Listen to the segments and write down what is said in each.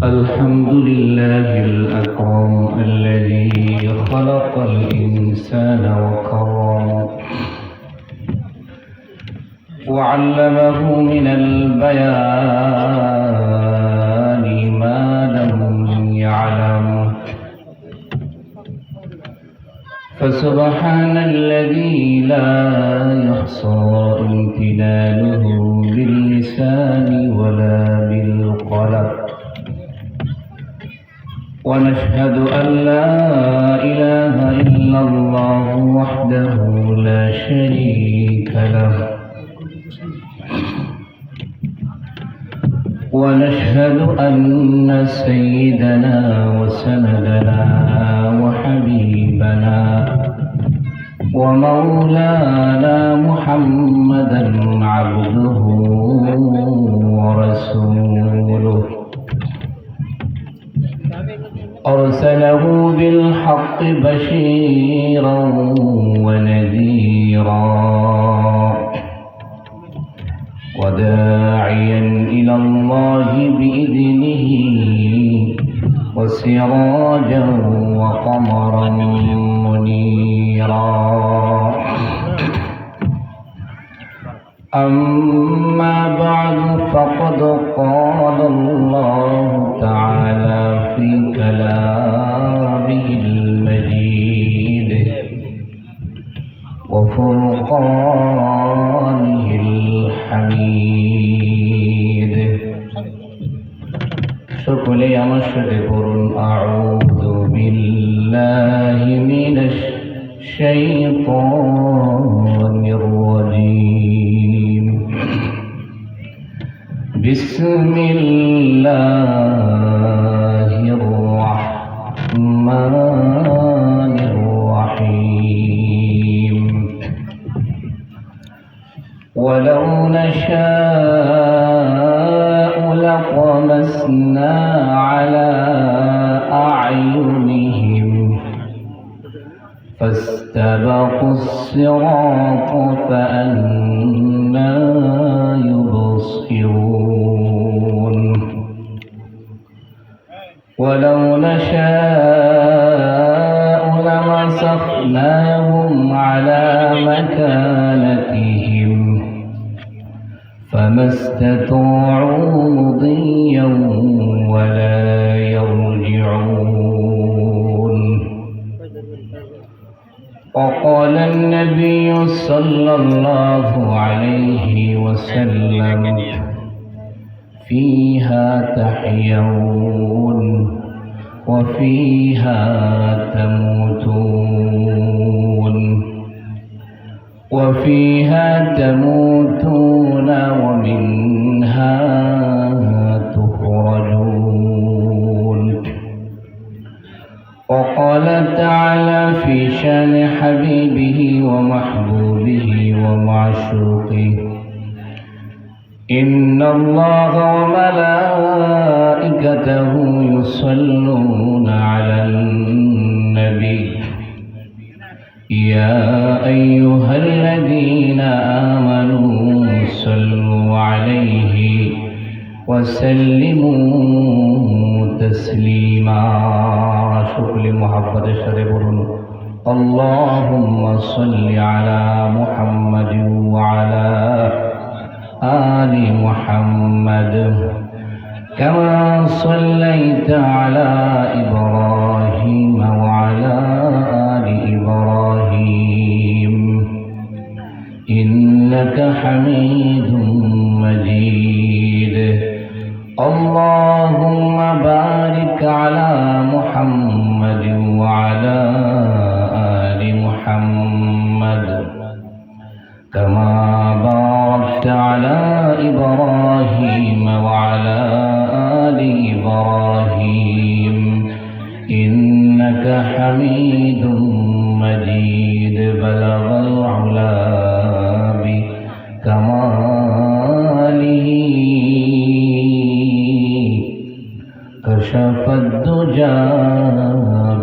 الحمد لله الأكرم الذي خلق الإنسان وكرم وعلمه من البيان ما لم يعلم فسبحان الذي لا يحصى امتنانه باللسان ولا بالقلم ونشهد أن لا إله إلا الله وحده لا شريك له ونشهد أن سيدنا وسندنا وحبيبنا ومولانا محمدا عبده ورسوله أرسله بالحق بشيرا ونذيرا وداعيا إلى الله بإذنه وسراجا وقمرا منيرا أما بعد فقد قال الله تعالى في كلامه المجيد وفرقانه الحميد সকলে আমার সাথে পড়ুন আউযু বিল্লাহি মিনাশ শাইতানির রাজীম বিসমিল্লাহির রাহমানির রাহিম ওয়ালাউ নাশাউ লাতামাসনা আলা আ'য়ুনিহিম فاستبقوا الصراط فأنى يبصرون ولو نشاء لمسخناهم على مكانتهم فما استطاعوا مضيا ولا يرجعون وقال النبي صلى الله عليه وسلم فيها تحيون وفيها تموتون وفيها تموتون ومنها تخرجون وقال تعالى في شان حبيبه ومحبوبه ومعشوقه إن الله وملائكته يصلون على النبي يا أيها الذين آمنوا صلوا عليه وسلموا تسليما شكر محبت شرب اللهم صل على محمد وعلى آل محمد كما صليت على إبراهيم وعلى آل إبراهيم إنك حميد مجيد اللهم بارك على محمد وعلى آل محمد كما باركت على إبراهيم وعلى آل إبراهيم إنك حميد مجيد بلغ العلا بكماله كشف الدجى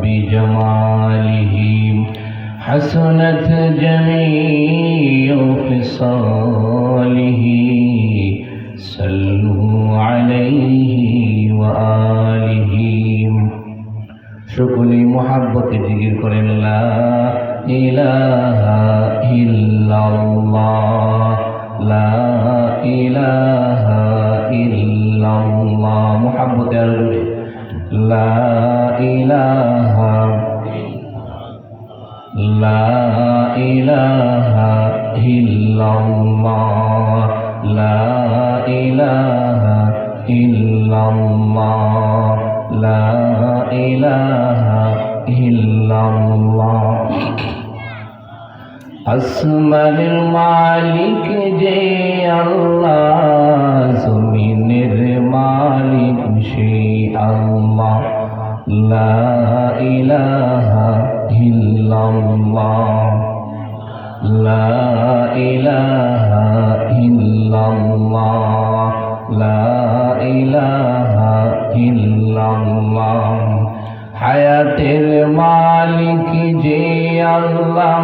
بجماله حسنت جميع خصاله صلوا عليه وآله মুহাব্বতে জিকির করেন লা ইলাহা ইল্লাল্লাহ, লা ইলাহা ইল্লাল্লাহ। মুহাব্বতে আর লা ইলাহা, লা ইলাহা ইল্লাল্লাহ, লা ইলাহা ইল্লাল্লাহ, লা ইলাহা ইল্লাল্লাহ। আসমানের মালিক যে আল্লাহ, জমিনের মালিক সে আল্লাহ, লা ইলাহা ইল্লাল্লাহ, লা ইলাহা ইল্লাল্লাহ, লা ইলাহা ইল্লাল্লাহ। হায়াতের মালিক যে আল্লাহ,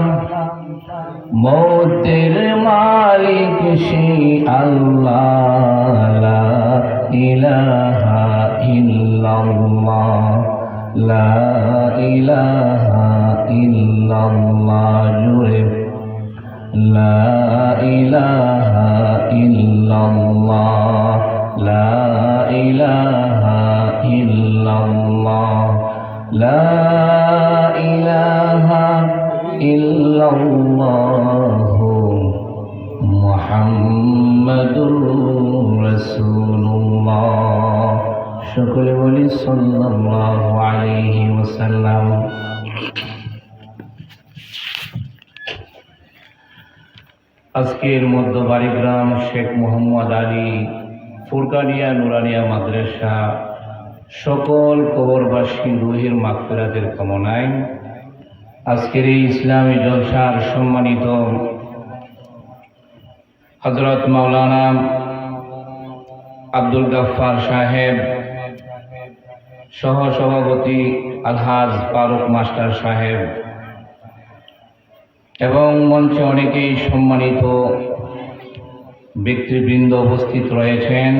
মৌতের মালিক সে আল্লাহ, লা ইলাহা ইল্লাল্লাহ, লা ইলাহা ইল্লাল্লাহ। জোরে লা ইলাহা ইল্লাল্লাহ, লা ইলাহা ইল্লাল্লাহ, লা ইলাহা ইল্লাল্লাহ মুহাম্মাদুর রাসূলুল্লাহ। সকলে বলি সাল্লাল্লাহু আলাইহি ওয়াসাল্লাম। আজকের মধ্যবাড়ি গ্রাম শেখ মোহাম্মদ আলী ফুরকানিয়া নুরানিয়া মাদ্রাসা সকল কবরবাসী রুহের মাগফিরাতের কামনায় আজকের এই ইসলামী জলসার সম্মানিত হযরত মাওলানা আব্দুল গাফফার সাহেব, সহ সভাপতি আলহাজ ফারুক মাস্টার সাহেব এবং মঞ্চে অনেকেই সম্মানিত ব্যক্তিবৃন্দ উপস্থিত রয়েছেন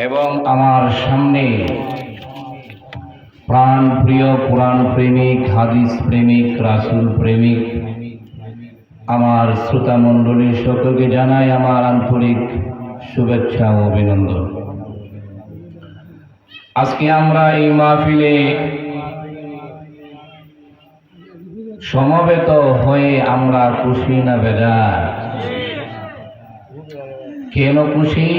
এবং আমার সামনে প্রাণ প্রিয় কোরআন প্রেমিক, হাদিস প্রেমিক, রাসূল প্রেমিক আমার শ্রোতা মণ্ডলী সকলকে জানাই আমার আন্তরিক শুভেচ্ছা ও অভিনন্দন। আজকে আমরা এই মাহফিলে সমবেত হয়ে আমরা খুশি না বেজার? কেন খুশি?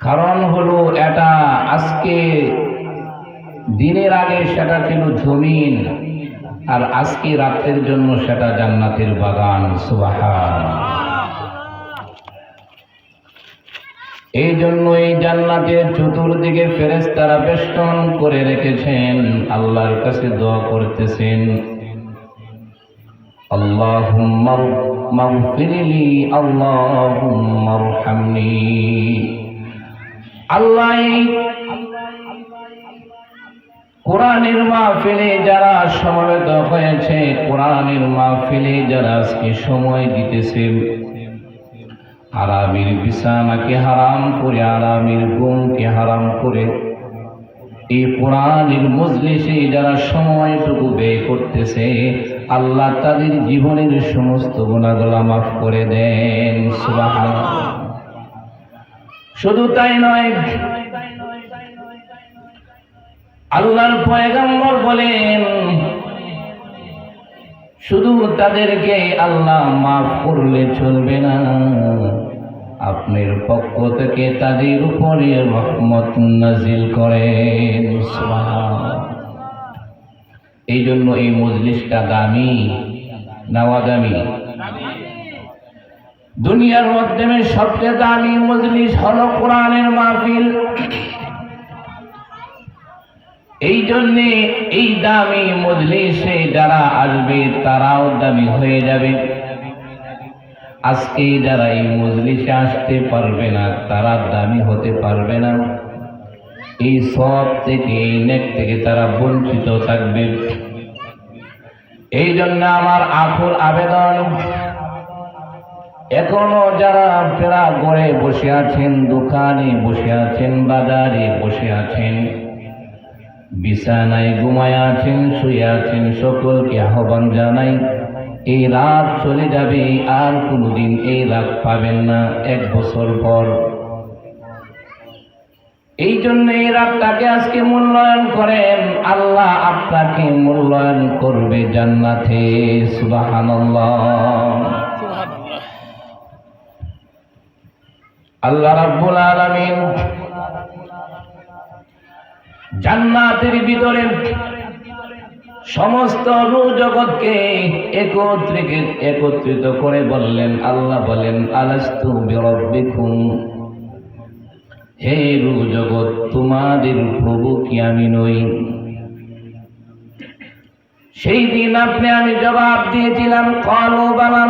কারণ হলো এটা আজকে দিনের আগে সেটা ছিল জমিন, আর আজকে রাতের জন্য সেটা জান্নাতের বাগান। সুবহানাল্লাহ। এই জন্য এই জান্নাতের চতুর্দিকে ফেরেশতারা বেষ্টন করে রেখেছেন, আল্লাহর কাছে দোয়া করতেছেন, আল্লাহুম্মা মাগফিরলি, আল্লাহুম্মা আরহামনি। আল্লাহ কোরআনের মাহফিলে যারা সমবেত হয়েছে, কোরআনের মাহফিলে যারা আজকে সময় দিতেছে, আরামের বিছানাকে হারাম করে, আরামের ঘুমকে হারাম করে এই কোরআনের মজলিসে যারা সময়টুকু ব্যয় করতেছে, আল্লাহ তাদের জীবনের সমস্ত গুনাহগুলো মাফ করে দেন। সুবহানাল্লাহ। শুধু তাই নয়, আল্লাহর পয়গম্বর বলেন শুধু তাদেরকে আল্লাহ মাফ করলে চলবে না, আপনার পক্ষ থেকে তাদের উপরে রহমত নাজিল করেন। সুবহানাল্লাহ। এই জন্য এই মজলিসটা দামি না দামি? দুনিয়ার মধ্যে সবচেয়ে দামি মজলিস হলো কোরআনের মাহফিল। এই জন্যে এই দামি মজলিসে যারা আসবে তারাও দামি হয়ে যাবে। আজকে যারা এই মজলিসে আসতে পারবে না তারা দামি হতে পারবে না, এই সব থেকে, এই নেক থেকে তারা বঞ্চিত থাকবে। এই জন্য আমার আকুল আবেদন, এখনো যারা আপনারা ঘরে বসে আছেন, দোকানে বসে আছেন, বাজারে বসে আছেন, বিছানায় ঘুমায় আছেন, শুয়ে আছেন, সকলকে আহ্বান জানাই, এই রাত চলে যাবে, আর কোনোদিন এই রাত পাবেন না 1 বছর পর। এই জন্য এই রাতটাকে আজকে মূল্যায়ন করেন, আল্লাহ আপনাকে মূল্যায়ন করবে জান্নাতে। সুবহানাল্লাহ। আল্লাহ রাব্বুল আলামিন জান্নাতের ভিতরে সমস্ত রূহ জগৎকে একত্রিত করে বললেন, আল্লাহ বলেন, আলাস্তু বিরাব্বিকুম, হে রূহ জগৎ, তোমাদের প্রভু কি আমি নই? সেই দিন আমি জবাব দিয়েছিলাম, ক্বালু বালা,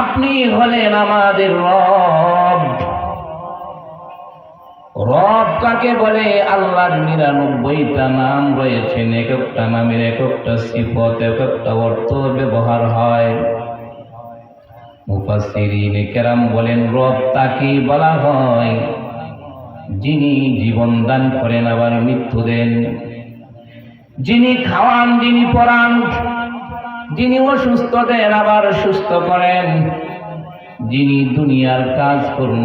আপনি হলেন আমাদের রব। রব কাকে বলে? আল্লাহর 99টা নাম রয়েছেন, এক একটা নামের এক একটা সিফত, এক একটা অর্থ ব্যবহার হয়। মুফাসসিরিনে কেরাম বলেন, রব তাকে বলা হয় যিনি জীবন দান করেন আবার মৃত্যু দেন, যিনি খাওয়ান, যিনি পরান, যিনি অসুস্থ দেন আবার সুস্থ করেন, যিনি দুনিয়ার কাজকর্ম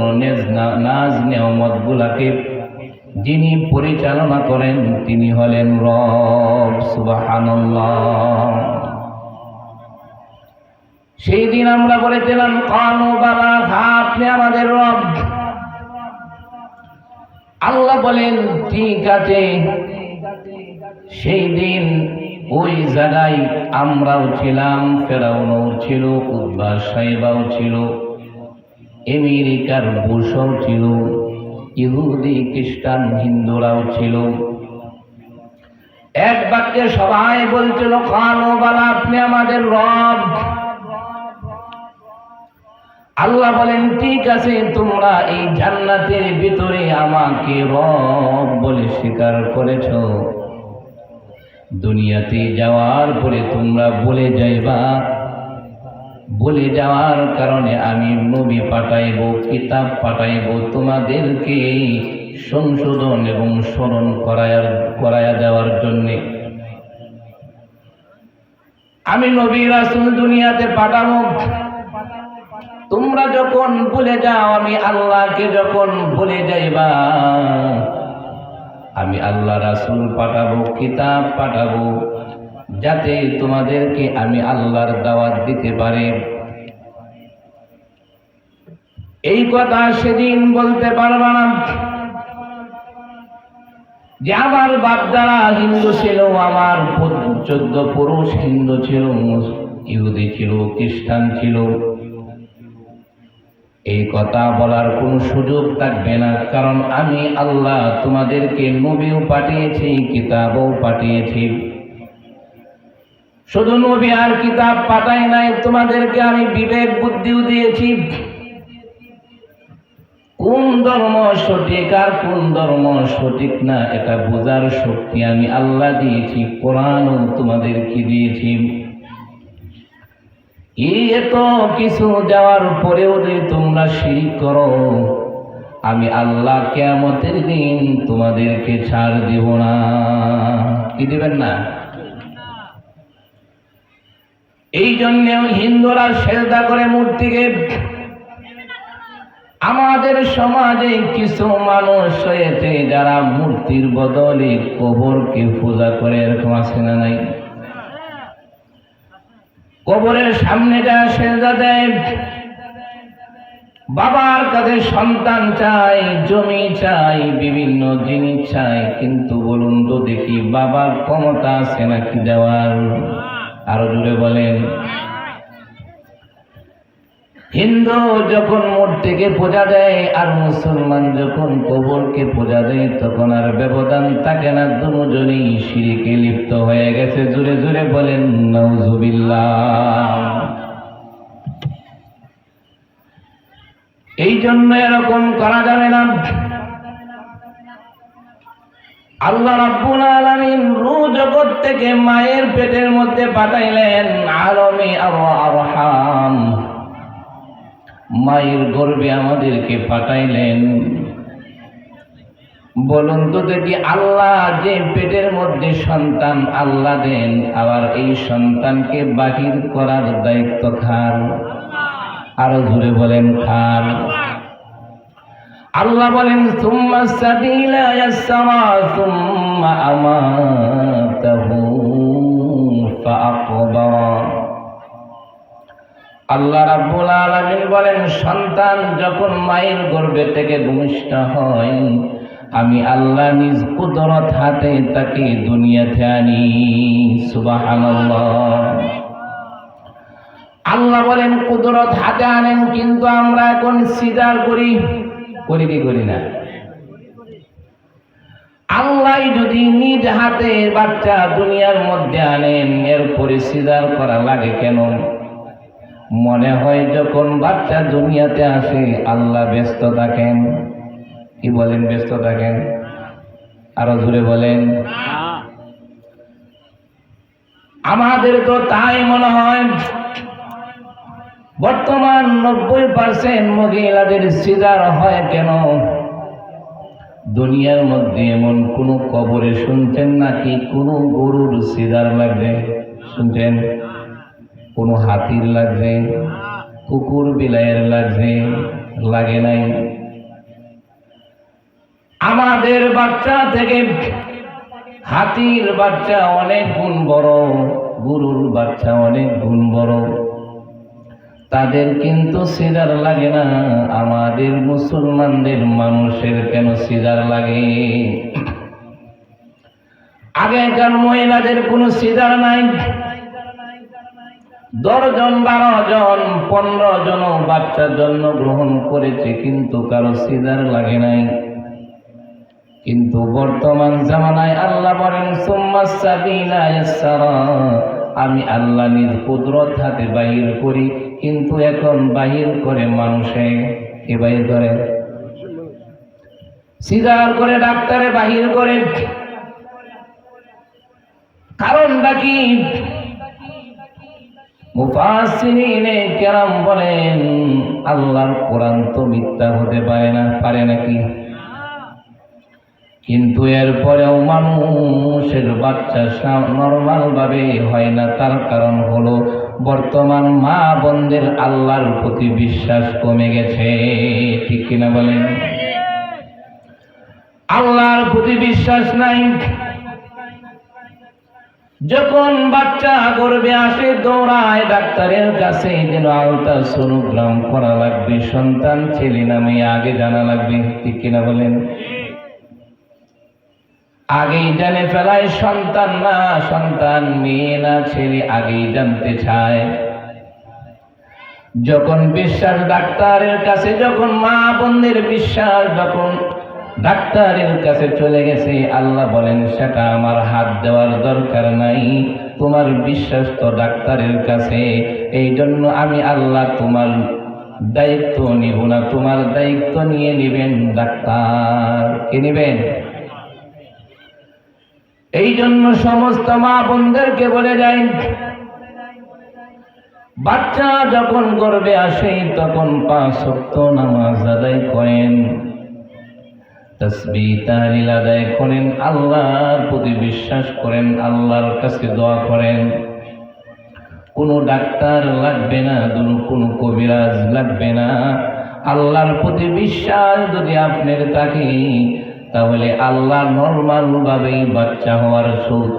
নাজ নেয়ামত গুলাকে যিনি পরিচালনা করেন, তিনি হলেন রব। সুবহানাল্লাহ। সেই দিন আমরা বলেছিলাম, ক্বালু বালা, আপনি আমাদের রব। আল্লাহ বলেন, ঠিক আছে। সেই দিন ওই জায়গায় আমরাও ছিলাম, ফেরাউনও ছিল, উতবা সাইবাও ছিল, আমেরিকার বুশও ছিল, ইহুদি খ্রিস্টান হিন্দুরাও ছিল। এক বাক্যে সবাই বলছিল, ক্বালু বালা, আপনি আমাদের রব। আল্লাহ বলেন, ঠিক আছে, তোমরা এই জান্নাতের ভিতরে আমাকে রব বলে স্বীকার করেছ, দুনিয়াতে যাওয়ার পরে তোমরা বলে যাইবা, বলে যাওয়ার কারণে আমি নবী পাঠাইব, কিতাব পাঠাইব, তোমাদেরকে সংশোধন এবং স্মরণ করায়া দেওয়ার জন্য আমি নবী রাসূল দুনিয়াতে পাঠাবো। তোমরা যখন ভুলে যাও, আমি আল্লাহকে যখন ভুলে যাইবা, আমি আল্লাহ রাসূল পাঠাবো, কিতাব পাঠাবো, যাতে তোমাদেরকে আমি আল্লাহর দাওয়াত দিতে পারে। এই কথা সেদিন বলতে পারবা না যে আমার বাপদারা হিন্দু ছিল, আমার 14 পুরুষ হিন্দু ছিল, ইহুদি ছিল, খ্রিস্টান ছিল। এই কথা বলার কোন সুযোগ থাকবে না, কারণ আমি আল্লাহ তোমাদেরকে নবীও পাঠিয়েছি, কিতাবও পাঠিয়েছি। শুধু নবী আর কিতাব পাঠাই নাই, তোমাদেরকে আমি বিবেক বুদ্ধিও দিয়েছি। কোন ধর্ম সঠিক আর কোন ধর্ম সঠিক না এটা বোঝার শক্তি আমি আল্লাহ দিয়েছি, কোরআনও তোমাদেরকে দিয়েছি। এত কিছু দেওয়ার পরেও যদি তোমরা শিরক করো, আমি আল্লাহ কিয়ামতের দিন তোমাদেরকে ছাড় দিব না। কি দিবেন না? এই জন্য হিন্দুরা সেজদা করে মূর্তিকে। আমাদের সমাজে কিছু মানুষ হয়েছে যারা মূর্তির বদলে কবরকে পূজা করে, এরকম আছে না নাই? কবরের সামনে যা সেজদা দেয়, বাবার কাছে সন্তান চাই, জমি চাই, বিভিন্ন জিনিস চাই, কিন্তু বলুন তো দেখি বাবার ক্ষমতা আছে নাকি দেওয়ার? আরো জোরে বলেন। হিন্দু যখন মূর্তিকে পূজা দেয় আর মুসলমান যখন কবরকে পূজা দেয়, তখন আর ব্যবধান থাকে না, দুজনেই শিরকে লিপ্ত হয়ে গেছে। জোরে জোরে বলেন নাউজুবিল্লাহ। এই জন্য এরকম করা যাবে না। আল্লাহ রাব্বুল আলামিন রূহ জগৎ থেকে মায়ের পেটের মধ্যে পাঠাইলেন আলমে আরহাম, মায়ের গর্ভে আমাদেরকে পাঠাইলেন। বলুন তো দেখি, আল্লাহ যে পেটের মধ্যে সন্তান আল্লাহ দেন, আবার এই সন্তানকে বাহির করার দায়িত্ব কার? আরো জোরে বলেন কার? আল্লাহ বলেন সুম্মা সাবিলা ইয়াসসারা সুম্মা আমাতাহু ফাআকবারা। আল্লাহ রাব্বুল আলামিন বলেন, সন্তান যখন মায়ের গর্ভে থেকে ভূমিষ্ঠ হয়, আমি আল্লাহ নিজ কুদরত হাতে তাকে দুনিয়াতে আনি। সুবহানাল্লাহ। আল্লাহ বলেন কুদরত হাতে আনেন, কিন্তু আমরা এখন সিজার করি কি করি না? আল্লাহ যদি নিজ হাতে বাচ্চা দুনিয়ার মধ্যে আনেন, এরপরে সিজার করা লাগে কেন? মনে হয় যখন বাচ্চা দুনিয়াতে আসে আল্লাহ ব্যস্ত থাকেন। কি বলেন? ব্যস্ত থাকেন? আরো জোরে বলেন। আমাদের তো তাই মনে হয়। বর্তমান 90% মহিলাদের সিজার হয় কেন? দুনিয়ার মধ্যে এমন কোন কবরে শুনছেন নাকি কোন গরুর সিজার লাগবে? শুনছেন? কোন হাতির লাগবে, কুকুর বিলাইয়ের লাগবে? লাগে নাই। আমাদের বাচ্চা থেকে হাতির বাচ্চা অনেক গুণ বড়, গরুর বাচ্চা অনেক গুণ বড়। তাদের কিন্তু সিজার লাগে না। আমাদের মুসলমানদের মানুষের কেন সিজার লাগে? আগেকার মহিলাদের কোনো সিজার নাই। 10 জন 12 জন 15 জন বাচ্চা জন্মগ্রহণ করেছে, কিন্তু কারো সিজার লাগে নাই। কিন্তু বর্তমান জামানায় আল্লাহ বলেন সুম্মা সাবিলা ইয়াসসারা, আমি আল্লাহ নিজ কুদরত হাতে বাহির করি, কিন্তু এখন বাহির করে মানুষে। কে বাহির করে? সিজার করে ডাক্তারে বাহির করে। কারণটা কি? মুফাসসিরিনে কেরাম বলেন আল্লাহর কোরআন তো মিথ্যা হতে পারে না, পারে নাকি? কিন্তু এরপরেও মানুষের বাচ্চা নরমাল ভাবে হয় না। তার কারণ হলো বর্তমান মা বোনদের আল্লাহর প্রতি বিশ্বাস কমে গেছে। ঠিক কিনা বলেন? আল্লাহর প্রতি বিশ্বাস নাই। যখন বাচ্চা গর্ভে আসে দৌড়ায় ডাক্তারের কাছে, যেন আলট্রাসোনোগ্রাম করা লাগবে, সন্তান ছেলে না মেয়ে আগে জানা লাগবে। ঠিক কিনা বলেন? আগেই জানে ফেলায় সন্তান না সন্তান, মেয়ে না ছেলে আগেই জানতে চায়। যখন বিশ্বাস ডাক্তারের কাছে, যখন মা বোনদের বিশ্বাস যখন ডাক্তারের কাছে চলে গেছে, আল্লাহ বলেন সেটা আমার হাত দেওয়ার দরকার নাই, তোমার বিশ্বাস তো ডাক্তারের কাছে, এই জন্য আমি আল্লাহ তোমার দায়িত্ব নিব না, তোমার দায়িত্ব নিয়ে নেবেন ডাক্তার। কে নেবেন? এই জন্য সমস্ত মা বোনদেরকে বলে যাই, বাচ্চা যখন গর্ভে আসে তখন 5 ওয়াক্ত নামাজ আদায় করেন, তাসবিহ তাহলিল আদায় করেন, আল্লাহর প্রতি বিশ্বাস করেন, আল্লাহর কাছে দোয়া করেন। কোনো ডাক্তার লাগবে না, কোনো কবিরাজ লাগবে না। আল্লাহর প্রতি বিশ্বাস যদি আপনার থাকে, তাহলে আল্লাহ নরমাল ভাবেই বাচ্চা হওয়ার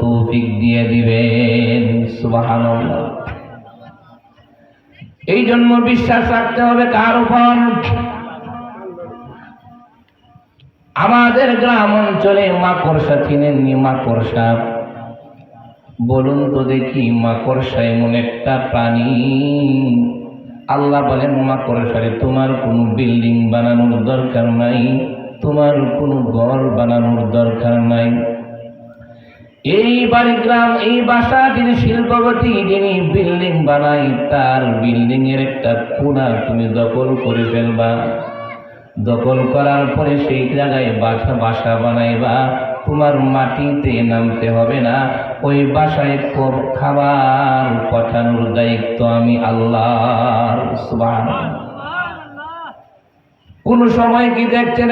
তৌফিক দিয়ে দিবেন। সুবহানাল্লাহ। এই জন্য বিশ্বাস রাখতে হবে কার উপর? আমাদের গ্রাম অঞ্চলে মাকড়সা চিনেননি? মাকড়সা বলুন তো দেখি, মাকড়সা এমন একটা প্রাণী, আল্লাহ বলেন মাকড়সারে তোমার কোনো বিল্ডিং বানানোর দরকার নাই, তোমার কোনো ঘর বানানোর দরকার নাই। এই বাড়ি গ্রাম, এই বাসাটির শিল্পপতি যিনি বিল্ডিং বানায়, তার বিল্ডিং এর একটা কোণা তুমি দখল করে ফেলবা। দখল করার পরে সেই জায়গায় বাসা বানাইবা। তোমার মাটিতে নামতে হবে না, ওই বাসায় খাবার পাঠানোর দায়িত্ব আমি আল্লাহর। সুবহানাল্লাহ। কোন সময় কি দেখছেন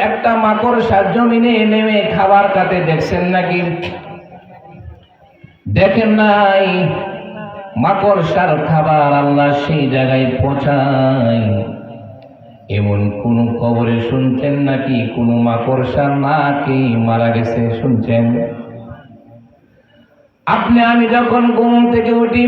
একটা মাকড়সার জমিনে নেমে খাবার কাটে দেখছেন নাকি? দেখেন নাই। মাকড়সার খাবার আল্লাহ সেই জায়গায় পৌঁছায়। এমন কোন খবরে শুনছেন নাকি কোন মাকড়সা নাকি মারা গেছে? শুনছেন? আপনি আমি যখন ঘুম থেকে উঠি,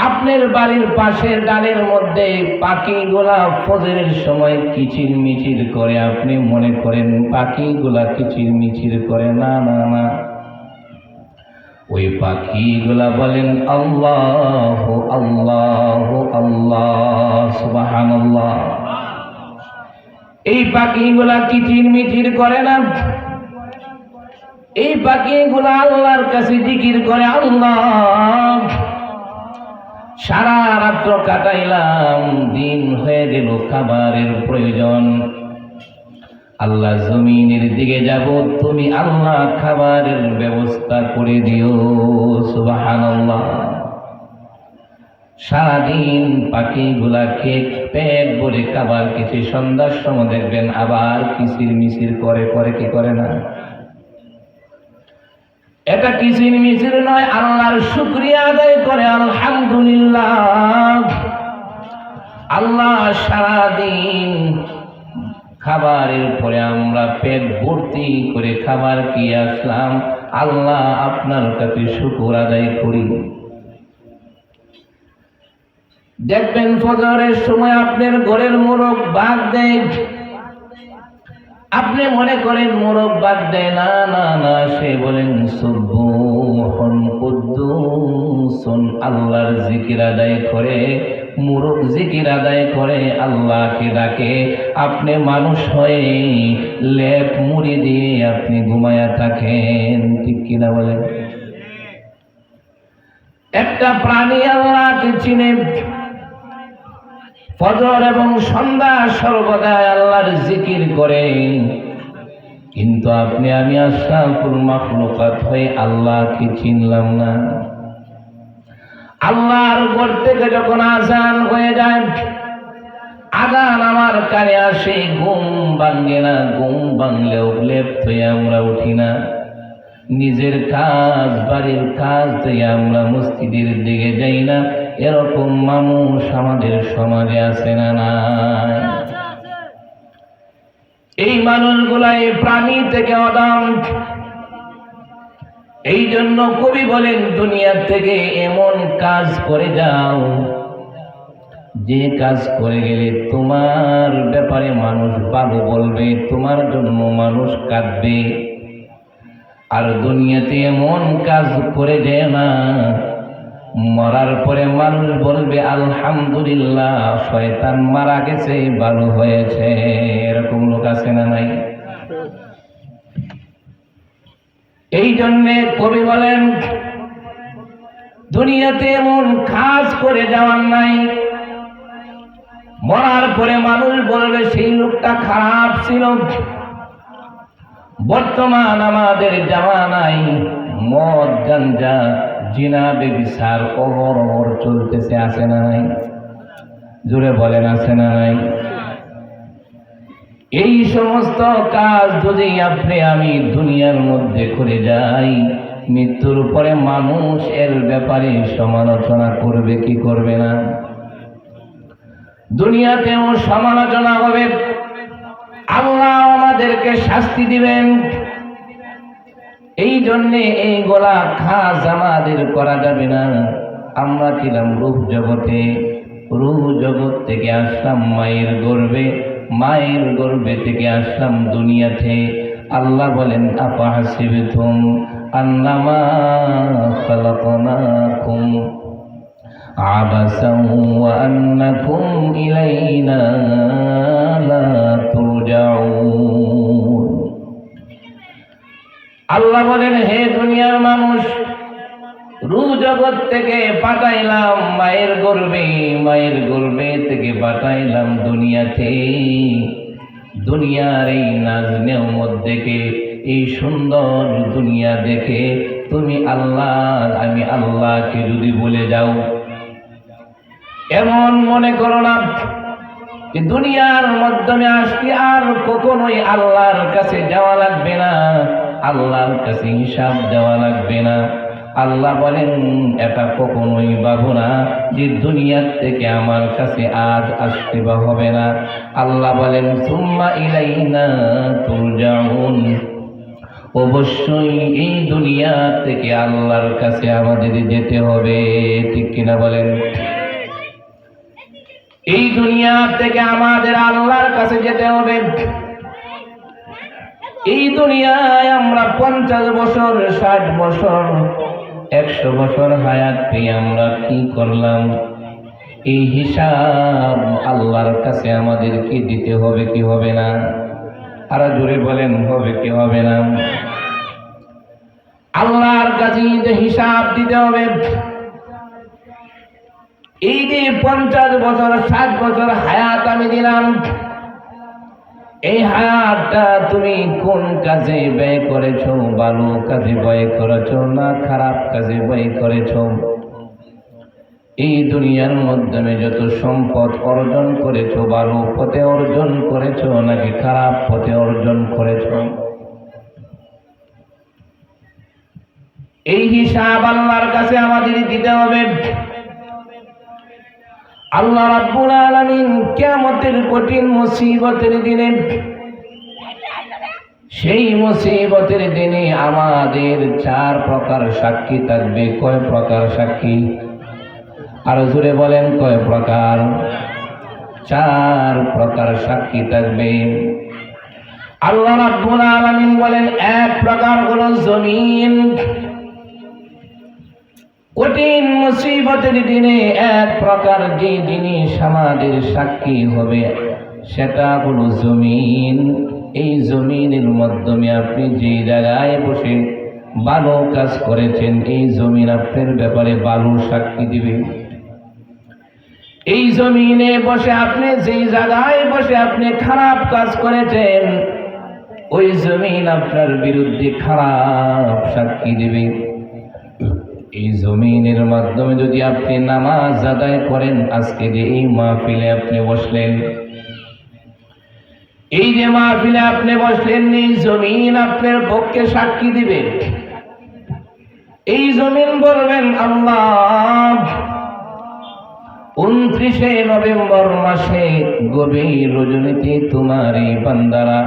আপনার বাড়ির পাশের ডালের মধ্যে পাখিগুলা ফজরের সময় কিচির মিচির করে, আপনি মনে করেন পাখিগুলা কিচির মিচির করে? না না না, ওই পাখিগুলা বলেন আল্লাহ আল্লাহ আল্লাহ সুবহানাল্লাহ। এই পাখিগুলা কিচির মিচির করে না, এই পাখিগুলা আল্লাহর কাছে জিকির করে, আল্লাহ সারা রাত্র কাটাইলাম, দিন হয়ে গেল, খাবারের প্রয়োজন, আল্লাহ জমিনের দিকে যাব, তুমি আল্লাহ খাবারের ব্যবস্থা করে দিও। সুবহানাল্লাহ। সারাদিন পাখিগুলা খেয়ে পেট ভরে খাবার খেতে সন্ধ্যার সময় দেখবেন আবার কিচির মিচির করে। করে কি করে না? এটা কিচির মিচির নয়, আল্লাহর শুকরিয়া আদায় করে, আলহামদুলিল্লাহ। আল্লাহ সারাদিন খাবারের পরে আমরা পেট ভর্তি করে খাবার কি আসলাম, আল্লাহ আপনার কাছে শুকর আদায় করি। দেখবেন ফজরের সময় আপনার ঘরের মোরগ বাগ দেয়, আপনি মনে করেন মোরগ বাগ দেয়, না না না, সে বলেন সুবহান কুদ্দুসুন, আল্লাহর জিকির আদায় করে, মোরগ জিকির আদায় করে, আল্লাহকে ডাকে। আপনি মানুষ হয়ে লেপ মুড়ি দিয়ে আপনি ঘুমায়া থাকেন, ঠিক কিনা বলেন? একটা প্রাণী আল্লাহকে চিনে, ফজর এবং সন্ধ্যা সর্বদাই আল্লাহর জিকির করে, কিন্তু আপনি আমি আশরাফুল মাখলুকাত হয়ে আল্লাহকে চিনলাম না। আল্লাহর ঘর থেকে যখন আজান হয়ে যায়, আজান আমার কানে আসে, ঘুম ভাঙে না, ঘুম ভাঙলেও লেপ হয়ে আমরা উঠি না, নিজের কাজ বাড়ির কাজ থেকে আমরা মসজিদের দিকে যাই না। এরকম মানুষ আমাদের সমাজে আছে না নাই? এই মানুষগুলা এই প্রাণী থেকে অদাম। এই জন্য কবি বলেন, দুনিয়া থেকে এমন কাজ করে যাও যে কাজ করে গেলে তোমার ব্যাপারে মানুষ ভালো বলবে, তোমার জন্য মানুষ কাঁদবে। আর দুনিয়াতে এমন কাজ করে যায় না, মরার পরে মানুষ বলবে আলহামদুলিল্লাহ, শয়তান মারা গেছে, ভালো হয়েছে। এরকম লোক আছে না নাই? এই জন্যে কবি বলেন, দুনিয়াতে এমন কাজ করে যাওয়ার নাই, মরার পরে মানুষ বলবে সেই লোকটা খারাপ ছিল। বর্তমান আমাদের জামানায় মদ গাঞ্জা জিনা বেবিচার অহরহ চলতেছে, আছে না নাই? জোরে বলেন, আছে না নাই? এই সমস্ত কাজ যদি আপনি আমি দুনিয়ার মধ্যে করে যাই, মৃত্যুর পরে মানুষ এর ব্যাপারে সমালোচনা করবে কি করবে না? দুনিয়াতেও সমালোচনা হবে, আল্লাহ আমাদেরকে শাস্তি দিবেন। এই জন্যে এইগুলা কাজ আমাদের করা যাবে না। আমরা ছিলাম রূপ জগতে, রূপ জগৎ থেকে আসলাম মায়ের গর্ভে, মায়ের গর্ভে থেকে আসলাম দুনিয়াতে। আল্লাহ বলেন, আফাহাসিবতুম আন্নামা খালাকনাকুম আবাসান ওয়া আন্নাকুম ইলাইনা লা তুরজাউন। আল্লাহ বলেন, হে দুনিয়ার মানুষ, রূপ জগৎ থেকে পাঠাইলাম মায়ের গর্ভে, মায়ের গর্ভে থেকে পাঠাইলাম দুনিয়াতে। দুনিয়ার এই নাজ নেয়ামত দেখে, এই সুন্দর দুনিয়া দেখে তুমি আল্লাহ আমি আল্লাহকে যদি বলে যাও, এমন মনে করো না যে দুনিয়ার মাধ্যমে আসলে আর কখনোই আল্লাহর কাছে যাওয়া লাগবে না, আল্লাহর কাছে হিসাব দেওয়া লাগবে না। আল্লাহ বলেন এটা কখনোই ভাবো না যে দুনিয়ার থেকে আমার কাছে আজ আসতে বা হবে না। আল্লাহ বলেন সুম্মা ইলাইনা তুরজাউন, অবশ্যই এই দুনিয়া থেকে আল্লাহর কাছে আমাদের যেতে হবে। ঠিক কিনা বলেন? এই দুনিয়া থেকে আমাদের আল্লাহর কাছে যেতে হবে। এই দুনিয়ায় আমরা 50 বছর, 60 বছর, 100 বছর হায়াত পেয়ে আমরা কি করলাম? এই হিসাব আল্লাহর কাছে আমাদেরকে দিতে হবে কি হবে না? আর জোরে বলেন, হবে কি হবে না? আল্লাহর কাছে যে হিসাব দিতে হবে। এই যে 50 বছর, 60 বছর হায়াত আমি দিলাম, এই হায়াতটা তুমি কোন কাজে ব্যয় করেছো? ভালো কাজে ব্যয় করেছো না খারাপ কাজে ব্যয় করেছো? এই দুনিয়ার মাধ্যমে যত সম্পদ অর্জন করেছো, ভালো পথে অর্জন করেছো নাকি খারাপ পথে অর্জন করেছো? এই হিসাব আল্লাহর কাছে আমাদের দিতে হবে। আল্লাহ রাব্বুল আলামিন কিয়ামতের কঠিন মুসিবতের দিনে, সেই মুসিবতের দিনে আমাদের 4 প্রকার সাক্ষী থাকবে। কয় প্রকার সাক্ষী? আরো জোরে বলেন, কয় প্রকার? 4 প্রকার সাক্ষী থাকবে। আল্লাহ রাব্বুল আলামিন বলেন, এক প্রকার হলো জমিন। কঠিন মুসিবতের দিনে এক প্রকার যে জিনিস আমাদের সাক্ষী হবে সেটা হলো জমিন। এই জমিনের মাধ্যমে আপনি যে জায়গায় বসে ভালো কাজ করেছেন, এই জমিন আপনার ব্যাপারে ভালো সাক্ষী দিবে। এই জমিনে বসে আপনি যেই জায়গায় বসে আপনি খারাপ কাজ করেছেন, ওই জমিন আপনার বিরুদ্ধে খারাপ সাক্ষী দিবে। এই জমিনের মাধ্যমে যদি আপনি নামাজ আদায় করেন, আজকে যে এই মাহফিলে আপনি বসলেন, এই যে মাহফিলে আপনি বসলেন, এই জমিন আপনার পক্ষে সাক্ষী দিবে। এই জমিন বলবেন, আল্লাহ 29শে নভেম্বর মাসে গভীর রজনীতে তোমার এই বান্দারা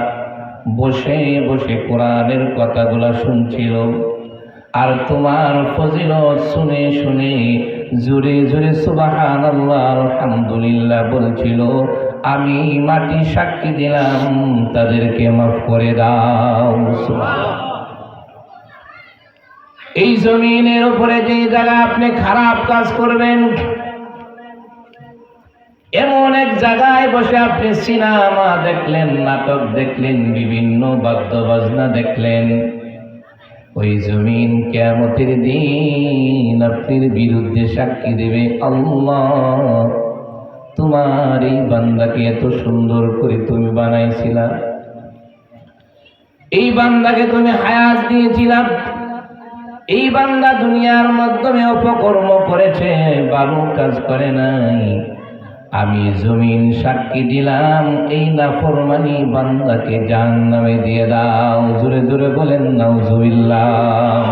বসে বসে কোরআনের কথাগুলা শুনছিল, আর তোমার ফজিলত শুনে শুনে জোরে জোরে সুবহানাল্লাহ আলহামদুলিল্লাহ বলছিল। আমি মাটি সাক্ষী দিলাম, তাদেরকে মাফ করে দাও। এই জমিনের উপরে যে জায়গা আপনি খারাপ কাজ করবেন, এমন এক জায়গায় বসে আপনি সিনেমা দেখলেন, নাটক দেখলেন, বিভিন্ন বাদ্য বাজনা দেখলেন, ওই জমিন কিয়ামতের দিন আপনার বিরুদ্ধে সাক্ষী দেবে। আল্লাহ তোমার এই বান্দাকে এত সুন্দর করে তুমি বানাইছিলা, এই বান্দাকে তুমি হায়াত দিয়েছিলা, এই বান্দা দুনিয়ার মাধ্যমে অপকর্ম করেছে, ভালো কাজ করে নাই, আমি জমিন সাক্ষী দিলাম, এই নাফরমানি বান্দাকে জাহান্নামে দিয়ে দাও। জোরে জোরে বলেন নাউজুবিল্লাহ।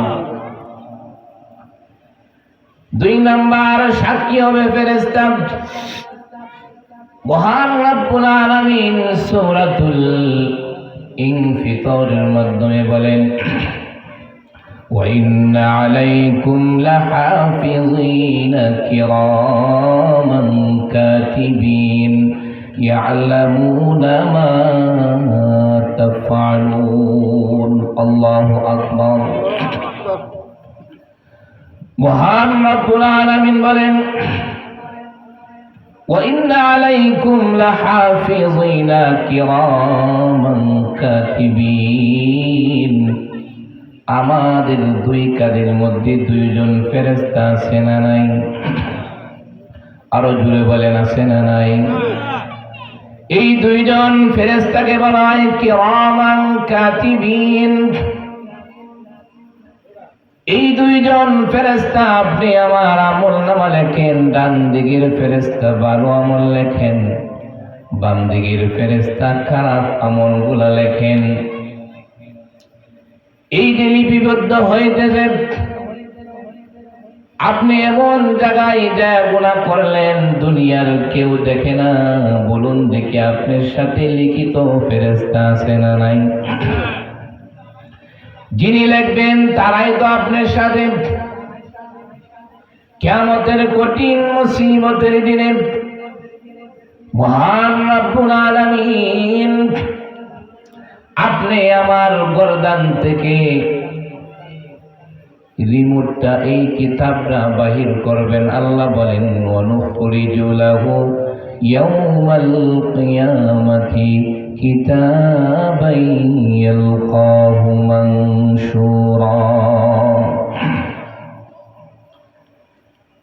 2 নাম্বার সাক্ষী হবে ফেরেশতা। মহান রব্বুল আলামিন সূরাতুল ইনফিতারের মাধ্যমে বলেন, وَإِنَّ عَلَيْكُمْ لَحَافِظِينَ كِرَامًا كَاتِبِينَ يَعْلَمُونَ مَا تَفْعَلُونَ। আল্লাহু আকবার। মহান রব্বুল আলামিন বলেন, وَإِنَّ عَلَيْكُمْ لَحَافِظِينَ كِرَامًا كَاتِبِينَ। আমাদের 2 কাদের মধ্যে 2 জন ফেরেশতা আছে না নাই? আরো জোরে বলেন, আছে না নাই? এই 2 জন ফেরেশতাকে বলা হয় কিরামান কাতিবিন। এই 2 জন ফেরেশতা আপনি আমার আমল নামা লেখেন, ডান দিকের ফেরেশতা ভালো আমল লেখেন, বান্দিগির ফেরেশতা খারাপ আমলগুলা লেখেন। এই যে লিপিবদ্ধ হইতেছে, আপনি এমন জায়গায় যা গুনাহ করলেন দুনিয়ার কেউ দেখে না, বলুন দেখি আপনার সাথে লিখিত ফেরেশতা আছে না নাই? যিনি লিখবেন তারাই তো আপনার সাথে কিয়ামতের কঠিন মুসিবতের দিনে মহান রব্বুল আলামিন আপনি আমার গর্দান থেকে রিমোটটা এই কিতাবটা বাহির করবেন। আল্লাহ বলেন ওয়ানুখরিজু লাহু ইয়াউমাল কিয়ামাতি কিতাবান ইয়ালকাহু মানশুরা।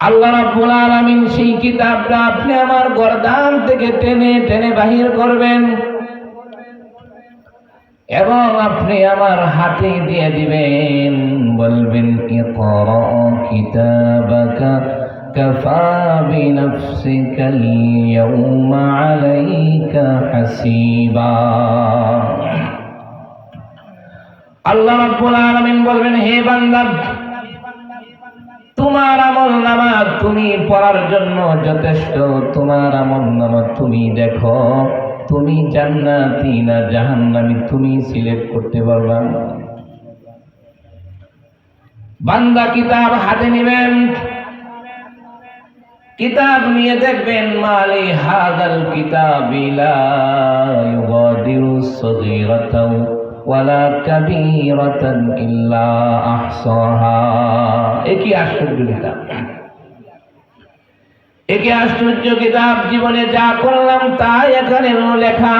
আল্লাহ রাব্বুল আলামিন সেই কিতাবটা আপনি আমার গর্দান থেকে টেনে টেনে বাহির করবেন এবং আপনি আমার হাতে দিয়ে দিবেন, বলবেন ইকরা কিতাবাকা কাফা বিনাফসিকাল ইয়াউমা আলাইকা হাসিবা। আল্লাহ রাব্বুল আলামিন বলবেন, হে বান্দা, তোমার আমলনামা তুমি পড়ার জন্য যথেষ্ট। তোমার আমলনামা তুমি দেখো, তুমি জান্নাতি না জাহান্নামী তুমি সিলেক্ট করতে পারবা। বান্দা কিতাব হাতে নেবেন, কিতাব নিয়ে দেখবেন মালি হাযাল কিতাবি লা ইউগাদিরু সগীরাতাও ওয়ালা কাবীরাতান ইল্লা আহসাহা। একই আশ্চর্য কিতাব, একই আশ্চর্য কিতাব। জীবনে যা করলাম তাই এখানে লেখা।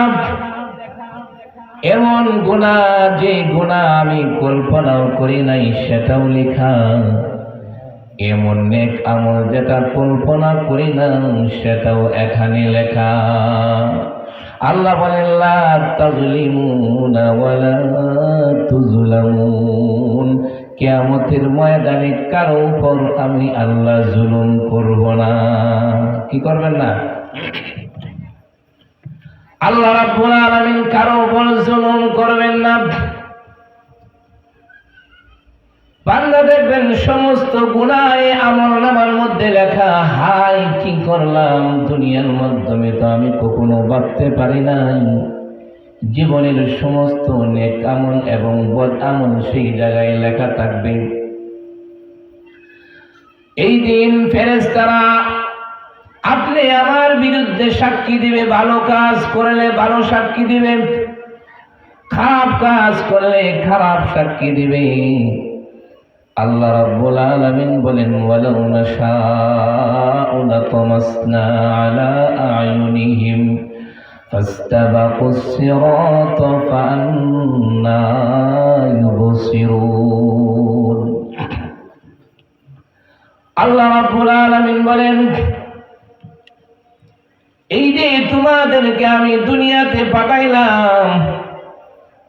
এমন গুনাহ যে গুনাহ আমি কল্পনাও করি নাই সেটাও লেখা। এমন নেক আমল যেটা কল্পনা করি না সেটাও এখানে লেখা। আল্লাহ বলেন লা তাজলিমুনা ওয়ালা তুজলামুন। কিয়ামতের ময়দানে কারো উপর আমি আল্লাহ জুলুম করব না। কি করবেন না? আল্লাহ রাব্বুল আলামিন কারো উপর জুলুম করবেন না। বান্দা দেখবেন সমস্ত গুনাহ আমলনামার মধ্যে লেখা। হাই কি করলাম দুনিয়ার মাধ্যমে, তো আমি কখনো ভাবতে পারি নাই জীবনের সমস্ত নেক আমল এবং বদ আমল সেই জায়গায় লেখা থাকবে। এই দিন ফেরেশতারা আপনি আমার বিরুদ্ধে সাক্ষী দিবে। ভালো কাজ করলে ভালো সাক্ষী দিবে, খারাপ কাজ করলে খারাপ সাক্ষী দিবে। আল্লাহ রাব্বুল আলামিন বলেন ওয়ালাউ নাশাউ লাতামাসনা আলা আয়ুনিহিম ফাস্তাবাকুস সিরাত ফাআন্না ইউবসিরুন। আল্লাহ রাব্বুল আলামিন বলেন, এই যে তোমাদেরকে আমি দুনিয়াতে পাঠাইলাম,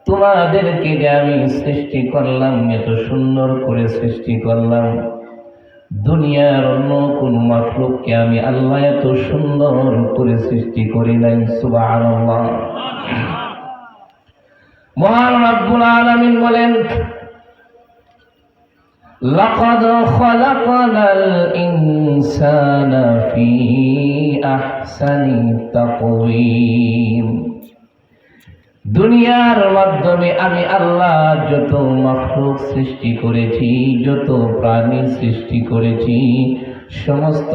তোমাদেরকে যে আমি সৃষ্টি করলাম, এত সুন্দর করে সৃষ্টি করলাম, দুনিয়ার অন্য কোন মাখলুককে আমি আল্লাহ এত সুন্দর করে সৃষ্টি করি নাই। সুবহানাল্লাহ। মহান রব্বুল আলামিন বলেন লাকাদ খালাকনাল ইনসানা ফি আহসানি তাকওয়িম। দুনিয়ার মাধ্যমে আমি আল্লাহ যত মাখলুক সৃষ্টি করেছি, যত প্রাণী সৃষ্টি করেছি, সমস্ত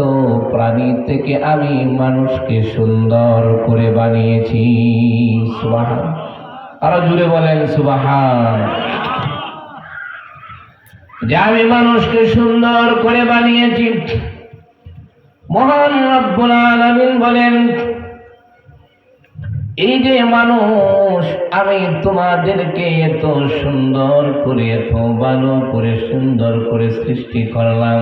প্রাণী থেকে আমি মানুষকে সুন্দর করে বানিয়েছি। সুবহান। আরো জুড়ে বলেন সুবহান। যে আমি মানুষকে সুন্দর করে বানিয়েছি। মহান রব্বুল আলামিন বলেন, এই যে মানুষ আমি তোমাদেরকে এত সুন্দর করে এত ভালো করে সুন্দর করে সৃষ্টি করলাম।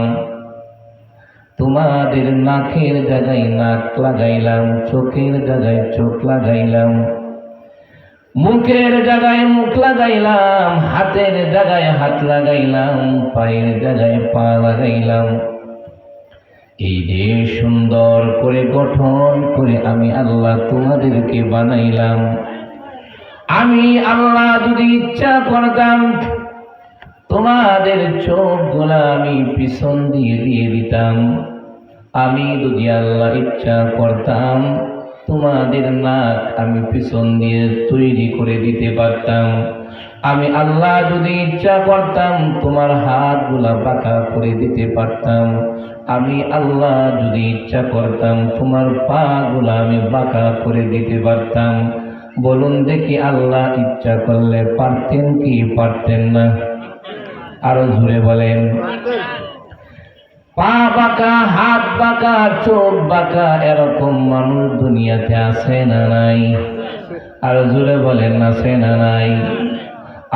তোমাদের নাকের জায়গায় নাক লাগাইলাম, চোখের জায়গায় চোখ লাগাইলাম, মুখের জায়গায় মুখ লাগাইলাম, হাতের জায়গায় হাত লাগাইলাম, পায়ের জায়গায় পা লাগাইলাম। এই যে সুন্দর করে গঠন করে আমি আল্লাহ তোমাদেরকে বানাইলাম, আমি আল্লাহ যদি ইচ্ছা করতাম তোমাদের চোখগুলা আমি পিছন দিয়ে দিতাম। আমি যদি আল্লাহ ইচ্ছা করতাম তোমাদের নাক আমি পিছন দিয়ে তৈরি করে দিতে পারতাম। আমি আল্লাহ যদি ইচ্ছা করতাম তোমার হাতগুলা বাঁকা করে দিতে পারতাম। আমি আল্লাহ যদি ইচ্ছা করতাম তোমার পাগুলা আমি বাঁকা করে দিতে পারতাম। বলুন দেখি আল্লাহ ইচ্ছা করলে পারতেন কি পারতেন না? আরো জোরে বলেন। পা বাঁকা, হাত বাঁকা, চোখ বাঁকা এরকম মানুষ দুনিয়াতে আছে না নাই? আরো জোরে বলেন আছে না নাই?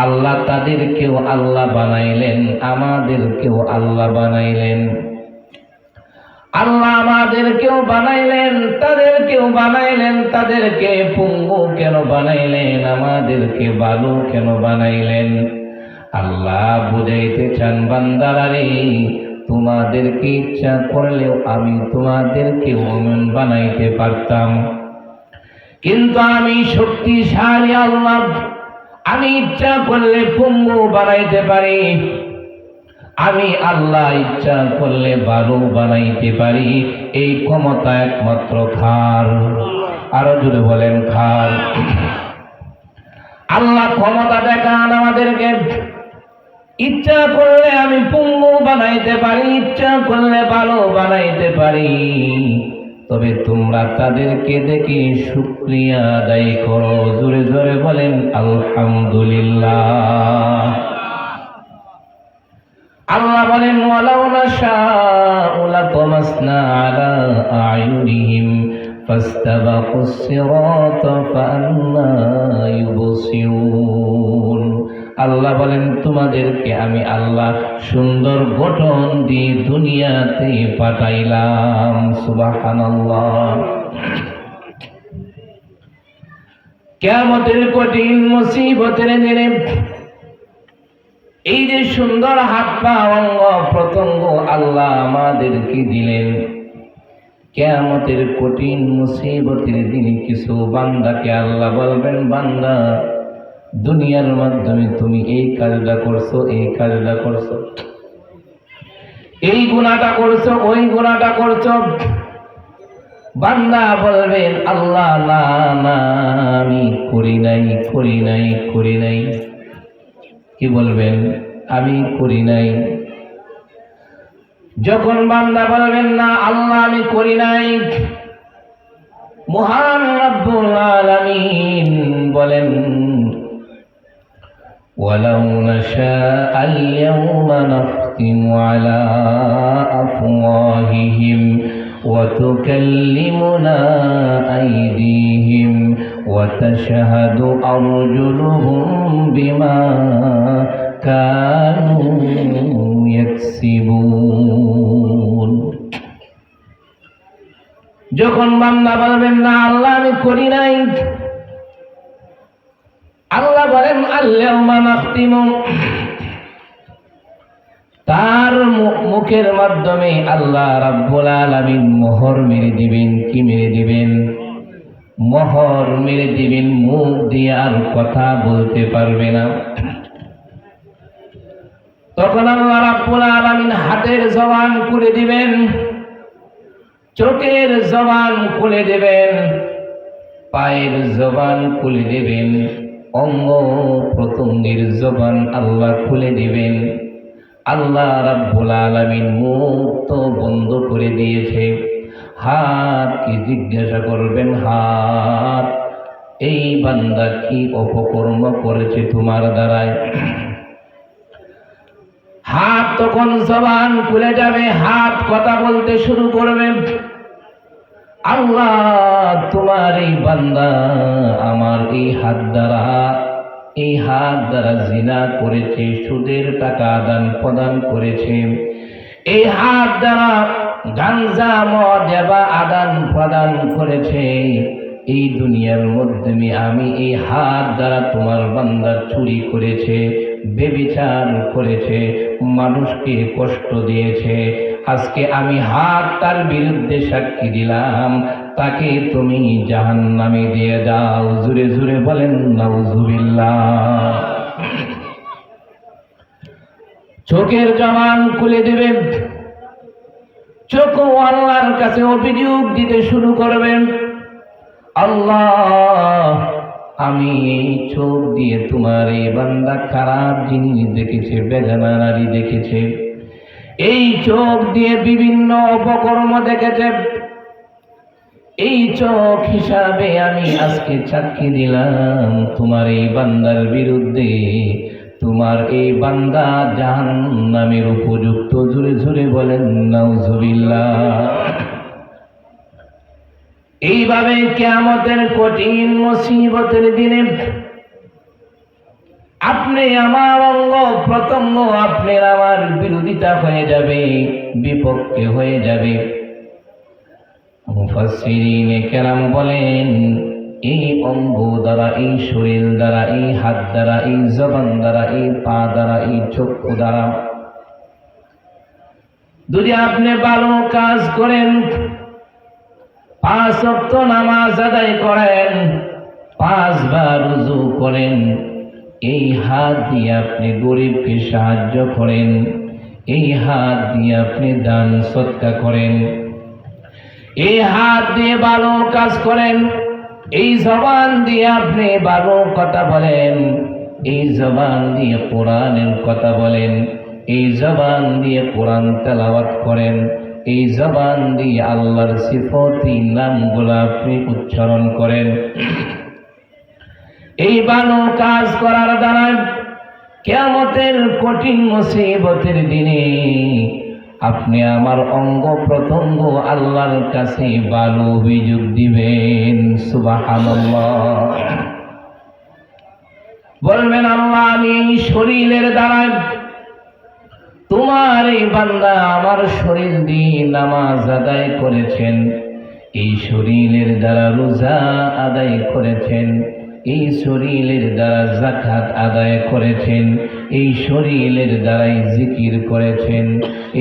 আল্লাহ তাদেরকেও আল্লাহ বানাইলেন, আমাদেরকেও আল্লাহ বানাইলেন। আল্লাহ আমাদেরকেও বানাইলেন, তাদেরকেও বানাইলেন। তাদেরকে পঙ্গু কেন বানাইলেন? আমাদেরকে বালু কেন বানাইলেন? আল্লাহ বুঝাইতে চান বান্দারা রে, তোমাদেরকে ইচ্ছা করলেও আমি তোমাদেরকে মুমিন বানাইতে পারতাম, কিন্তু আমি শক্তিশালী আল্লাহ, আমি ইচ্ছা করলে পঙ্গু বানাইতে পারি। আমি আল্লাহ ইচ্ছা করলে বালু বানাইতে পারি। এই ক্ষমতা একমাত্র খার। আরো জোরে বলেন খার। আল্লাহ ক্ষমতা দেখান আমাদেরকে। ইচ্ছা করলে আমি পঙ্গু বানাইতে পারি, ইচ্ছা করলে ভালো বানাইতে পারি। তবে তোমরা তাদেরকে দেখে শুকরিয়া আদায় করো। জোরে জোরে বলেন আলহামদুলিল্লাহ। আল্লাহ বলেন ওয়ালাউ নাশাউ লাতামাসনা আলা আয়ুনিহিম ফাস্তাবাকুস সিরাতা ফাআন্না ইউবসিরুন। আল্লাহ বলেন তোমাদেরকে আমি আল্লাহ সুন্দর গঠন দিয়ে দুনিয়াতে পাঠাইলাম। সুবহানাল্লাহ। কিয়ামতের কঠিন মুসিবতের দিনে এই যে সুন্দর হাত পা অঙ্গ প্রত্যঙ্গ আল্লাহ আমাদেরকে দিলেন, কিয়ামতের কঠিন মুসিবতের দিনে কিছু বান্দাকে আল্লাহ বলবেন, বান্দা দুনিয়ার মাধ্যমে তুমি এই কাজটা করছো, এই কাজটা করছো, এই গুনাহটা করছো, ওই গুনাহটা করছো। বান্দা বলবেন আল্লাহ না না আমি করি নাই, করি নাই, করি নাই। কি বলবেন? আমি করি নাই। যখন বান্দা বলবেন না আল্লাহ আমি করি নাই, মহান রব্বুল আলামিন বলেন ওয়ালাউ নাশাআল ইয়াওমা নাখতিমু আলা আফওয়াহিহিম ওয়া তুকাল্লিমুনা আইদিহিম ওয়া তাশহাদু আরজুলুহুম বিমা কানু ইয়াকসিবুন। যখন বান্দা বলবেন না আল্লাহ আমি করি নাই, আল্লাহ বলেন আল-ইয়াওমা নাখতিমু, তার মুখের মাধ্যমে আল্লাহ রাব্বুল আলামিন মোহর মেরে দিবেন। কি মেরে দিবেন? মোহর মেরে দিবেন। মুখ দিয়ে আর কথা বলতে পারবে না। তখন আল্লাহ রাব্বুল আলামিন হাতের জবান খুলে দিবেন, চোখের জবান খুলে দিবেন, পায়ের জবান খুলে দিবেন, অঙ্গ প্রত্যঙ্গের জবান আল্লাহ খুলে দিবেন। আল্লাহ রাব্বুল আলামিন মুখ তো বন্ধ করে দিয়েছে। হাতকে জিজ্ঞাসা করবেন, হাত এই বান্দা কি অপকর্ম করেছে তোমার দ্বারায়? হাত তখন জবান খুলে যাবে, হাত কথা বলতে শুরু করবে। আল্লাহ তোমার এই বান্দা আমার এই হাত দ্বারা জিনা করেছে, সুদের টাকা আদান প্রদান করেছে, এই হাত দ্বারা গাঞ্জা মদ বা আদান প্রদান করেছে। এই দুনিয়ার মধ্যে আমি এই হাত দ্বারা তোমার বান্দা চুরি করেছে, ব্যভিচার করেছে, মানুষকে কষ্ট দিয়েছে। আজকে আমি হাত তার বিরুদ্ধে সাক্ষী দিলাম, তাকে তুমি জাহান্নামে দিয়ে দাও। জুরে জুরে বলেন নাউজুবিল্লাহ। চোখের জবান খুলে দেবে, চোখ আল্লাহর কাছে অভিযোগ দিতে শুরু করবেন, আল্লাহ আমি এই চোখ দিয়ে তোমার এই বান্দা খারাপ জিনিস দেখেছে, বেগানা নারী দেখেছে, এই চোখ দিয়ে বিভিন্ন অপকর্ম দেখেছে, এই চোখ হিসাবে আমি আজকে সাক্ষী দিলাম তোমার এই বান্দার বিরুদ্ধে, তোমার এই বান্দা জাহান্নামের উপযুক্ত। জোরে জোরে বলেন নাউজুবিল্লাহ। এইভাবে কিয়ামতের কঠিন মুসিবতের দিনে আপনি আমার অঙ্গ প্রত্যঙ্গ আপনার আমার বিরোধিতা হয়ে যাবে, বিপক্ষে হয়ে যাবে। মুফাসসিরিনে কেরাম বলেন, এই অঙ্গ দ্বারা, এই শরীর দ্বারা, এই হাত দ্বারা, এই জবান দ্বারা, এই পা দ্বারা, এই চক্ষু দ্বারা যদি আপনি ভালো কাজ করেন, 5 ওয়াক্ত নামাজ আদায় করেন, 5 বার ওযু করেন, এই হাত দিয়ে আপনি গরিবকে সাহায্য করেন, এই হাত দিয়ে আপনি দান সদকা করেন, এই হাত দিয়ে ভালো কাজ করেন, এই জবান দিয়ে আপনি ভালো কথা বলেন, এই জবান দিয়ে কোরআনের কথা বলেন, এই জবান দিয়ে কোরআন তেলাওয়াত করেন, এই জবান দিয়ে আল্লাহর সিফাতি নামগুলো আপনি উচ্চারণ করেন, এই ভালো কাজ করার দ্বারা কিয়ামতের কঠিন মুসিবতের দিনে আপনি আমার অঙ্গ প্রত্যঙ্গ আল্লাহর কাছে ভালো অভিযোগ দিবেন। সুবহানাল্লাহ। বলবেন, আল্লাহ আমি এই শরীরের দ্বারা তোমার এই বান্দা আমার শরীর দিয়ে নামাজ আদায় করেছেন, এই শরীরের দ্বারা রোজা আদায় করেছেন, এই শরীরের দ্বারা যাকাত আদায় করেছেন, এই শরীরের দ্বারাই জিকির করেছেন,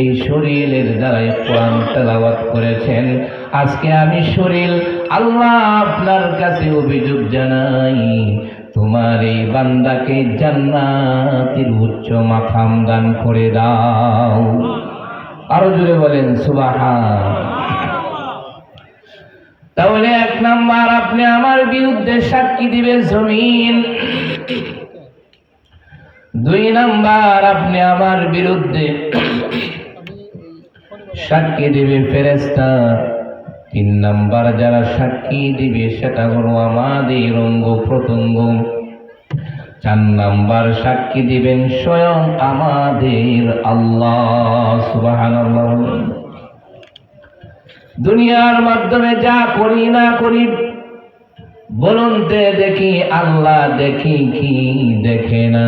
এই শরীরের দ্বারাই কোরআন তেলাওয়াত করেছেন। আজকে আমি শরীর আল্লাহ আপনার কাছে অভিযোগ জানাই, তোমার এই বান্দাকে জান্নাতের উচ্চ মাকাম দান করে দাও। আরো জোরে বলেন সুবহানাল্লাহ। তাহলে 1 নাম্বার আপনি আমার বিরুদ্ধে সাক্ষী দিবে জমিন, 2 নাম্বার আপনি আমার বিরুদ্ধে সাক্ষী দিবে ফেরেশতা, 3 নাম্বার যারা সাক্ষী দিবে সেটা হলো আমাদের অঙ্গ প্রত্যঙ্গ, 4 নাম্বার সাক্ষী দিবেন স্বয়ং আমাদের আল্লাহ। সুবহানাল্লাহ। দুনিয়ার মাধ্যমে যা করি না করি বলুন তে দেখি, আল্লাহ দেখি কি দেখে না?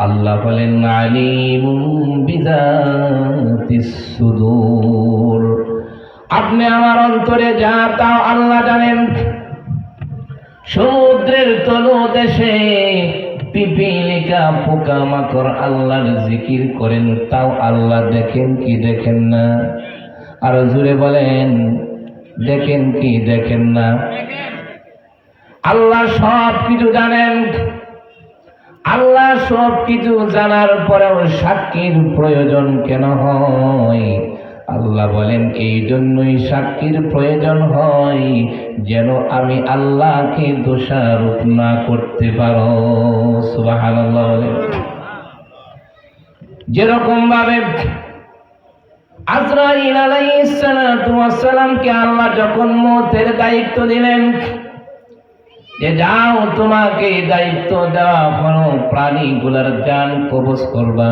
আল্লাহ বলেন আলিমুম বিযাতিস সুদূর, আপনি আমার অন্তরে যা তাও আল্লাহ জানেন। সমুদ্রের তলদেশে পিপিলিকা পোকামাকড় আল্লাহর জিকির করেন, তাও আল্লাহ দেখেন কি দেখেন না? আর জুড়ে বলেন, দেখেন কি দেখেন না? আল্লাহ সব কিছু জানেন। আল্লাহ সব কিছু জানার পরেও সাক্ষীর প্রয়োজন কেন হয়? আল্লাহ বলেন এই জন্যই সাক্ষীর প্রয়োজন হয়, যেন আমি আল্লাহকে দোষারোপ না করতে পারো। সুবহানাল্লাহ। যেরকম ভাবে আজরাইল আলাইহিস সালাতু ওয়াস সালামকে আল্লাহ যখন মওতের দায়িত্ব দিলেন, যে যাও তোমাকে দায়িত্ব দেওয়া হলো প্রাণীগুলোর জান কবজ করবা,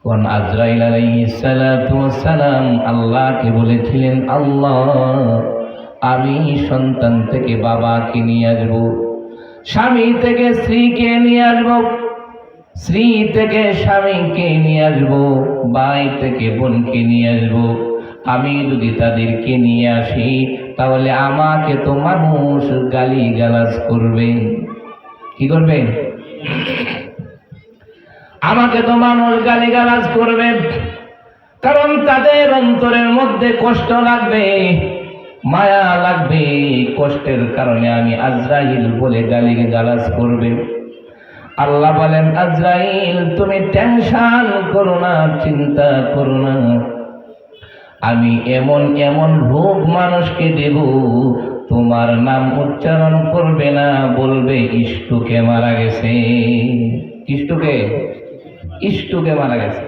কোন আজরাইল আলাইহিস সালাতু ওয়াস সালাম আল্লাহকে বলেছিলেন, আল্লাহ আমি সন্তান থেকে বাবাকে নিয়ে আসবো, স্বামী থেকে স্ত্রীকে নিয়ে আসবো, স্ত্রী থেকে স্বামীকে নিয়ে আসবো, ভাই থেকে বোনকে নিয়ে আসবো। আমি যদি তাদেরকে নিয়ে আসি তাহলে আমাকে তো মানুষ গালি গালাজ করবে। কি করবে? আমাকে তো মানুষ গালিগালাজ করবে, কারণ তাদের অন্তরের মধ্যে কষ্ট লাগবে, মায়া লাগবে। কষ্টের কারণে আমি আজরাইল বলে গালিগালাজ করবে। আল্লাহ বলেন, আজরাইল তুমি টেনশন করো না, চিন্তা করো না, আমি এমন এমন রোগ মানুষকে দেব, তোমার নাম উচ্চারণ করবে না, বলবে ইষ্টুকে মারা গেছে। ইষ্টুকে মারা গেছে।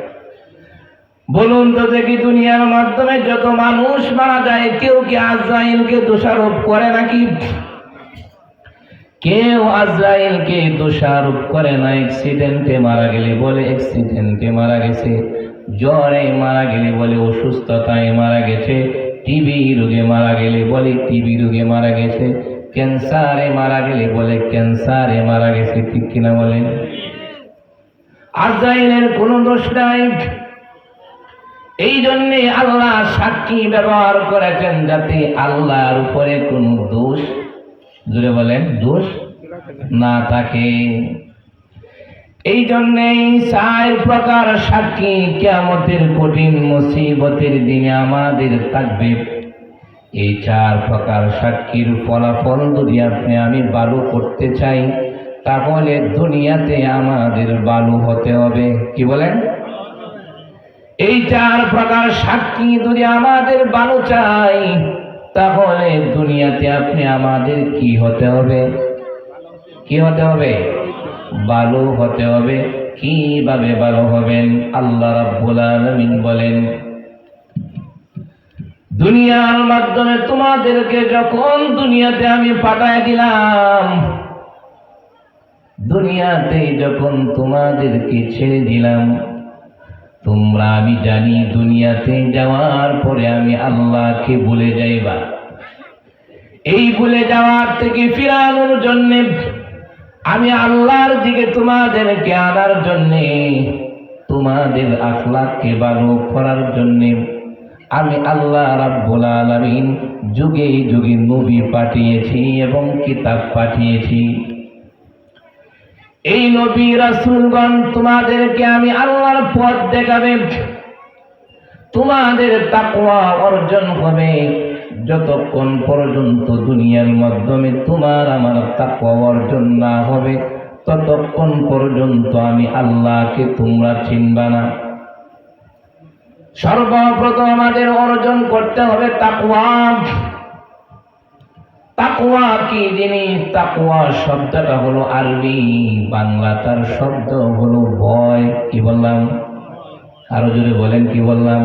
বলুন তো দেখি, দুনিয়ার মাধ্যমে যত মানুষ মারা যায়, কেউ কি আজরাইলকে দোষারোপ করে নাকি? কেউ আজরাইলকে দোষারোপ করে না। অ্যাক্সিডেন্টে মারা গেলে বলে অ্যাক্সিডেন্টে মারা গেছে, জ্বরে মারা গেলে বলে অসুস্থতায় মারা গেছে, টিবি রোগে মারা গেলে বলে টিবি রোগে মারা গেছে, ক্যান্সারে মারা গেলে বলে ক্যান্সারে মারা গেছে। ঠিক কিনা বলেন? আজরাইলের কোনো দোষ নাই। এই জন্যে আল্লাহ সাক্ষী ব্যবহার করেছেন, যাতে আল্লাহর উপরে কোনো দোষ, জুড়ে বলেন, দোষ না থাকে। এই জন্যেই 4 প্রকার সাক্ষী কিয়ামতের কঠিন মুসিবতের দিনে আমাদের থাকবে। এই 4 প্রকার সাক্ষীর ফলাফল যদি আপনি আমি ভালো করতে চাই, তাহলে দুনিয়াতে আমাদের ভালো হতে হবে। কি বলেন? এই 4 প্রকার সাক্ষী যদি আমাদের ভালো চাই, তাহলে দুনিয়াতে আপনি আমাদের কি হতে হবে? কি হতে হবে? ভালো হতে হবে। কিভাবে ভালো হবেন? আল্লাহ রাব্বুল আলামিন বলেন, দুনিয়ার মাধ্যমে তোমাদেরকে যখন দুনিয়াতে আমি পাঠায় দিলাম, দুনিয়াতে যখন তোমাদেরকে ছেড়ে দিলাম, তোমরা আমি জানি দুনিয়াতে যাওয়ার পরে আমি আল্লাহকে ভুলে যাইবা। এই ভুলে যাওয়ার থেকে ফিরানোর জন্য, আমি আল্লাহর দিকে তোমাদেরকে আনার জন্য, তোমাদের আখলাককে ভালো করার জন্য আমি আল্লাহ রাব্বুল আলামিন যুগে যুগে নবী পাঠিয়েছি এবং কিতাব পাঠিয়েছি। এই নবী রাসূলগণ তোমাদেরকে আমি আল্লাহর পথ দেখাবে, তোমাদের তাকওয়া অর্জন হবে। যতক্ষণ পর্যন্ত দুনিয়ার মাধ্যমে তোমার আমার তাকওয়া অর্জন না হবে, ততক্ষণ পর্যন্ত আমি আল্লাহকে তোমরা চিনবা না। সর্বপ্রথম আমাদের অর্জন করতে হবে তাকওয়া। তাকওয়া কি জিনিস? তাকওয়া শব্দটা হলো আরবি, বাংলা তার শব্দ হলো ভয়। কি বললাম? আরো জোরে বলেন, কি বললাম?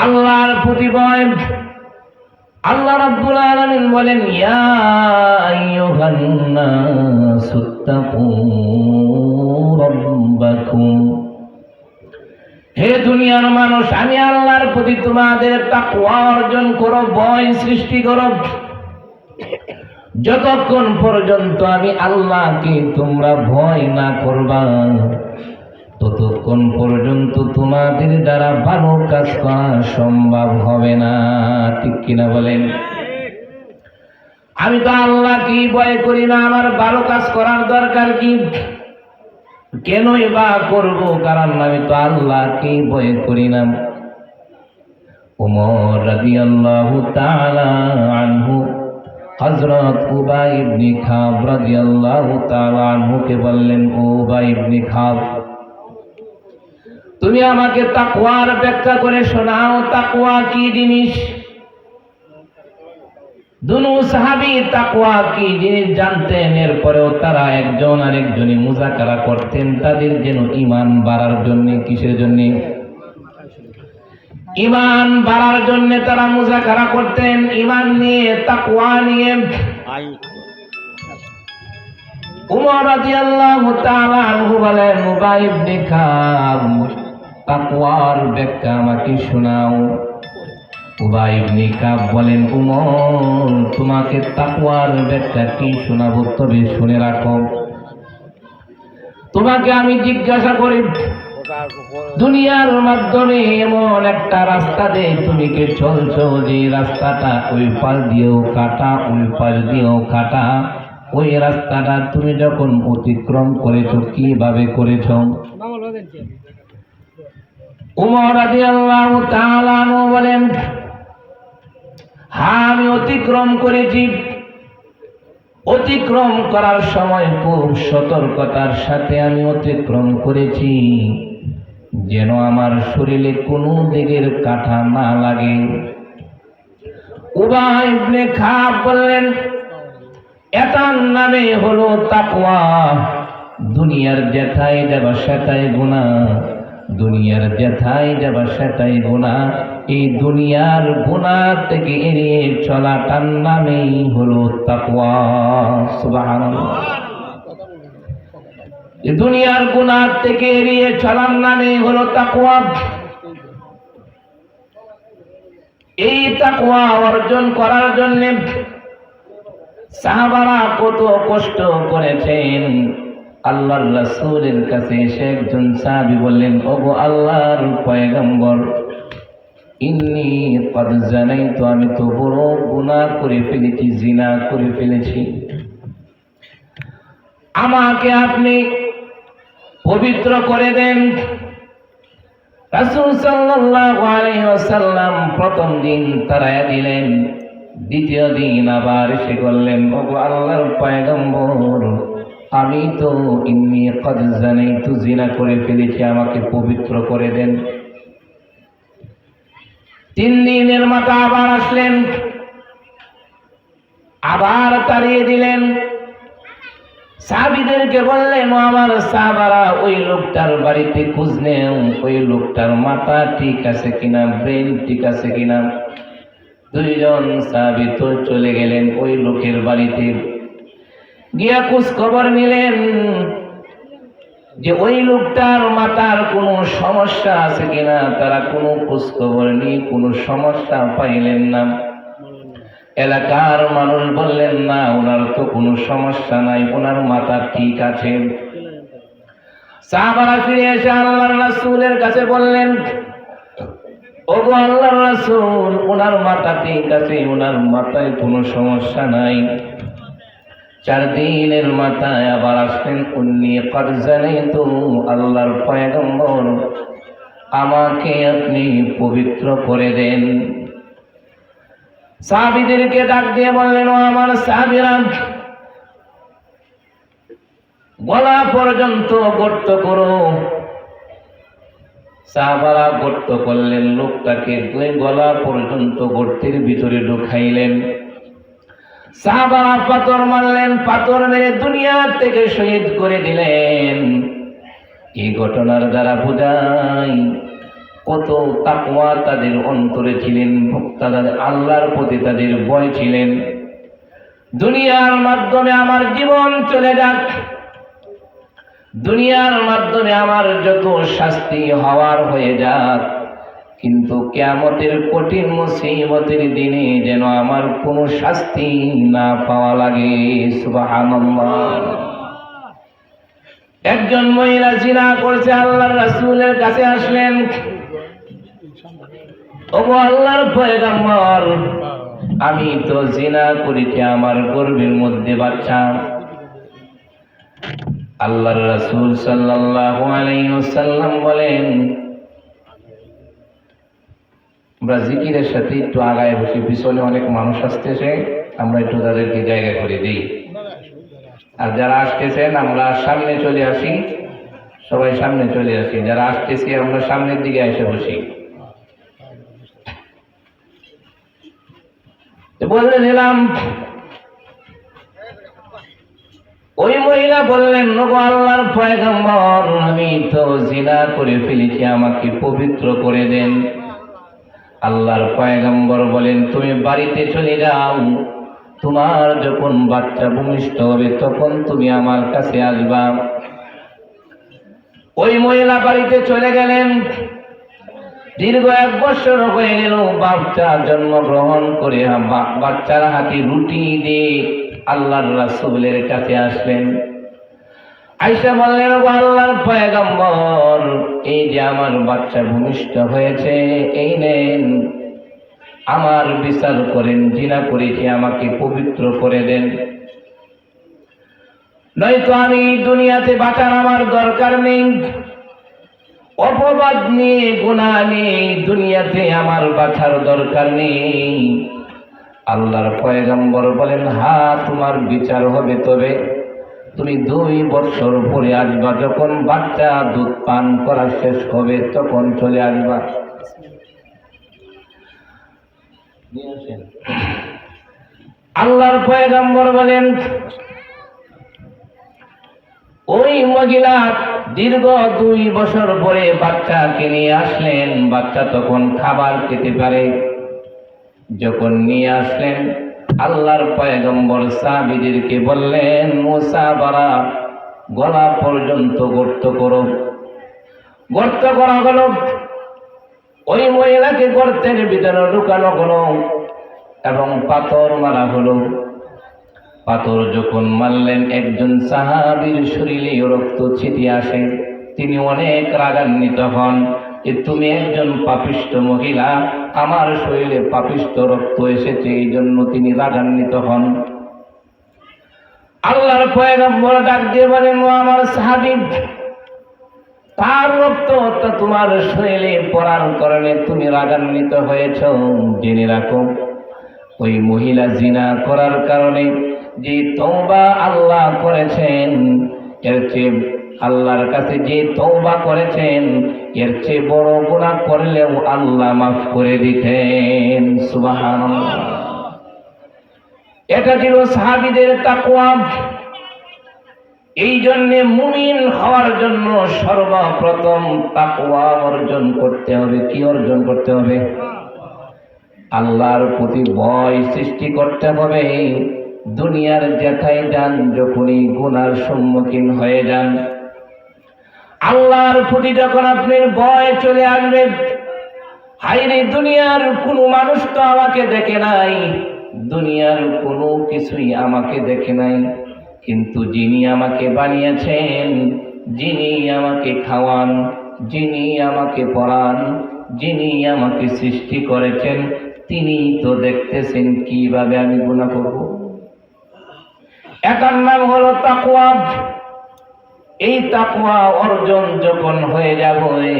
আল্লাহর প্রতি ভয়। আল্লাহ রাব্বুল আলামিন বলেন, ইয়া আইয়ুহান নাসুত্তাকু রাব্বাকুম, হে দুনিয়ার মানুষ, আমি আল্লাহর প্রতি তোমাদের তাকওয়া অর্জন করো, ভয় সৃষ্টি করো। যতক্ষণ পর্যন্ত আমি আল্লাহকে তোমরা ভয় না করবা, ততক্ষণ পর্যন্ত তোমাদের দ্বারা ভালো কাজ করা সম্ভব হবে না। ঠিক কিনা বলেন? আমি তো আল্লাহকে ভয় করি না, আমার ভালো কাজ করার দরকার কি? কেনই বা করব? কারণ আমি তো আল্লাহকে ভয় করি না। ওমর রাদিয়াল্লাহু তাআলা আনহু হযরত উবাই ইবনে খাব রাদিয়াল্লাহু তাআলা আনহুকে বললেন, ও উবাই ইবনে খাব, তুমি আমাকে তাকওয়ার ব্যাখ্যা করে শোনাও, তাকওয়া কি জিনিস? দুনু সাহাবী তাকওয়া কি জিনিস জানতেন। এরপরেও তারা একজন আরেকজনে মুযাকারা করতেন, তাদের যেন ঈমান বাড়ার জন্য। কিসের জন্য? ঈমান বাড়ার জন্য তারা মুযাকারা করতেন, ঈমান নিয়ে, তাকওয়া নিয়ে। উমর রাদিয়াল্লাহু তাআলা আনহু বলেন, উবাই ইবনে খাব, তাকওয়ার ব্যাখ্যা আমাকে শোনাও। উবাই ইবনে কাব বলেন, উমর, তোমাকে তাকওয়ার ব্যাখ্যা কি শোনাবো, তবে শুনে রাখো। তোমাকে আমি জিজ্ঞাসা করি, দুনিয়ার মাধ্যমে এমন একটা রাস্তা দিয়ে তুমি কে চলছো, যে রাস্তাটা ওই পাশ দিয়েও কাটা, ওই পাশ দিয়েও কাটা, ওই রাস্তাটা তুমি যখন অতিক্রম করেছো কিভাবে করেছো? উমর রাদিয়াল্লাহু তাআলা আনহু বলেন, হ্যাঁ আমি অতিক্রম করেছি। অতিক্রম করার সময় খুব সতর্কতার সাথে আমি অতিক্রম করেছি, যেন আমার শরীরে কোনো দিকের কাঁটা না লাগে। উবাই ইবনে খাব বললেন, এটার নামে হলো তাকওয়া। দুনিয়ার যেথায় যাবা সেটাই গুনাহ, দুনিয়ার যেথায় যাবা সেটাই গুনাহ। এই দুনিয়ার গুনাহ থেকে এড়িয়ে চলাটার নামেই হলো তাকওয়া। সুবহানাল্লাহ। এই দুনিয়ার গুনাহ থেকে এড়িয়ে চলার নামেই হলো তাকওয়া। এই তাকওয়া অর্জন করার জন্য সাহাবারা কত কষ্ট করেছেন। আল্লাহর রাসূলের কাছে এসে একজন সাহাবী বললেন, ওগো আল্লাহর পয়গম্বর, ইন্নী ক্বাদ জানাইতু, আমি তো বড় গুনাহ করে ফেলেছি, জিনা করে ফেলেছি, আমাকে আপনি পবিত্র করে দেন। রাসূল সাল্লাল্লাহু আলাইহি ওয়াসাল্লাম প্রথম দিন তাড়ায়া দিলেন, দ্বিতীয় দিন আবার এসে বললেন, ওগো আল্লাহর পয়গম্বর, আমি তো ইন্নী ক্বাদ জানাইতু, জিনা করে ফেলেছি, আমাকে পবিত্র করে দেন। তিন দিনের মাথা আবার আসলেন, আবার তাড়িয়ে দিলেন। সাহাবীদেরকে বললেন, ও আমার সাহাবারা, ওই লোকটার বাড়িতে খোঁজ নেও, ওই লোকটার মাথা ঠিক আছে কিনা, ব্রেন ঠিক আছে কিনা। দুইজন সাহাবী তো চলে গেলেন ওই লোকের বাড়িতে, গিয়া খোঁজ খবর নিলেন যে ওই লোকটার মাথার কোনো সমস্যা আছে কিনা। তারা কোনো খোঁজ খবর নেই, কোনো সমস্যা পাইলেন না। এলাকার মানুষ বললেন, না, ওনার তো কোনো সমস্যা নাই, ওনার মাথা ঠিক আছে। সাহাবারা ফিরে এসে আল্লাহর রাসূলের কাছে বললেন, ওগো আল্লাহর রাসূল, ওনার মাথা ঠিক আছে, ওনার মাথায় কোনো সমস্যা নাই। 4 দিনের মাথায় আবার আসলেন, উন্নী ক্বাদ জানাইতু, আল্লাহর পয়গম্বর, আমাকে আপনি পবিত্র করে দেন। সাহাবীদেরকে ডাক দিয়ে বললেন, ও আমার সাহাবীরা, গলা পর্যন্ত গর্ত করো। সাহাবারা গর্ত করলেন, লোকটাকে দুই গলা পর্যন্ত গর্তের ভিতরে ঢুকাইলেন। সাহাবারা পাথর মারলেন, পাথর মেরে দুনিয়া থেকে শহীদ করে দিলেন। এই ঘটনার দ্বারা বোঝায় কত তাকওয়া তাদের অন্তরে ছিলেন, তাদের আল্লাহর প্রতি তাদের ভয় ছিলেন। দুনিয়ার মাধ্যমে আমার জীবন চলে যাক, দুনিয়ার মাধ্যমে আমার যত শাস্তি হওয়ার হয়ে যাক, কিন্তু কিয়ামতের কঠিন মুসিবতের দিনে যেন আমার কোনো শাস্তি না পাওয়া লাগে। সুবহানাল্লাহ। একজন মহিলা জিনা করছে, আল্লাহর রাসূলের কাছে আসলেন, ওগো আল্লাহর পয়গম্বর, আমি তো জিনা করেছি, আমার গর্ভের মধ্যে বাচ্চা। আল্লাহর রাসূল সাল্লাল্লাহু আলাইহি ওয়াসাল্লাম বলেন, আমরা জিকিরের সাথে একটু আগায় বসি, পিছনে অনেক মানুষ আসতেছে, আমরা একটু তাদেরকে জায়গা করে দিই। আর যারা আসতেছেন আমরা সামনে চলে আসি, সবাই সামনে চলে আসি। যারা আসতেছি আমরা সামনের দিকে এসে বসি। বলে দিলাম, ওই মহিলা বললেন, ওগো আল্লাহর পয়গম্বর, আমি তো জিনা করে ফেলেছি, আমাকে পবিত্র করে দেন। আল্লাহর পয়গম্বর বলেন, তুমি বাড়িতে চলে যাও, তোমার যখন বাচ্চা ভূমিষ্ঠ হবে তখন তুমি আমার কাছে আসবা। ওই মহিলা বাড়িতে চলে গেলেন। দীর্ঘ 1 বছর হয়ে গেল, বাচ্চা জন্মগ্রহণ করে বাচ্চার হাতে রুটি দিয়ে আল্লাহর রাসূলের কাছে আসলেন। আয়েশা বললেন, ও আল্লাহর পয়গম্বর, এই যে আমার বাচ্চা ভূমিষ্ঠ হয়েছে, এই নেন, আমার বিচার করেন, জিনা করেছি, আমাকে পবিত্র করে দেন। নয়তো আমি দুনিয়াতে বাঁচার আমার দরকার নেই। অপবাদ নিয়ে, গুনাহ নিয়ে দুনিয়াতে আমার বাঁচার দরকার নেই। আল্লাহর পয়গম্বর বলেন, হ্যাঁ তোমার বিচার হবে, তবে তুমি 2 বছর পরে আসবা, যখন বাচ্চা দুধ পান করা শেষ হবে তখন চলে আসবা। আল্লাহর পয়গম্বর বলেন, ওই মহিলা দীর্ঘ 2 বছর পরে বাচ্চাকে নিয়ে আসলেন। বাচ্চা তখন খাবার খেতে পারে। যখন নিয়ে আসলেন, আল্লাহর পয়গম্বর সাহাবীদেরকে বললেন, মুসাবারা গলা পর্যন্ত গর্ত করো। গর্ত করা হলো, ওই মহিলাকে গর্তের ভিতরে ঢুকানো হলো এবং পাথর মারা হলো। পাথর যখন মারলেন, একজন সাহাবীর শরীরে রক্ত ছিটিয়ে আসে। তিনি অনেক রাগান্বিত হন যে তুমি একজন পাপিষ্ঠ মহিলা, আমার শরীরে পাপিষ্ঠ রক্ত এসেছে, এই জন্য তিনি রাগান্বিত হন। আল্লাহর পয়গম্বর ডাক দিয়ে বলেন, ও আমার সাহাবী, তার রক্ত তোমার শরীরে পড়ার কারণে তুমি রাগান্বিত হয়েছ। জেনে রাখো, ওই মহিলা জিনা করার কারণে যে তওবা আল্লাহ করেছেন, এর চেয়ে আল্লাহর কাছে যে তওবা করেছেন, এর চেয়ে বড় গুনাহ করলেও আল্লাহ মাফ করে দিতেন। সুবহানাল্লাহ। এটা ছিল সাহাবীদের তাকওয়া। এই জন্য মুমিন হওয়ার জন্য সর্বপ্রথম তাকওয়া অর্জন করতে হবে। কি অর্জন করতে হবে? আল্লাহর প্রতি ভয় সৃষ্টি করতে হবে। দুনিয়ার যেথায় যান, যখনই গুনার সম্মুখীন হয়ে যান, আল্লাহর প্রতি যখন আপনার ভয় চলে আসবে, হায়রে দুনিয়ার কোনো মানুষ তো আমাকে দেখে নাই, দুনিয়ার কোনো কিছুই আমাকে দেখে নাই, কিন্তু যিনি আমাকে বানিয়েছেন, যিনি আমাকে খাওয়ান, যিনি আমাকে পড়ান, যিনি আমাকে সৃষ্টি করেছেন, তিনি তো দেখতেছেন কিভাবে আমি গুনাহ করব। এটার নাম হলো তাকওয়া। এই তাকওয়া অর্জন যখন হয়ে যাবে,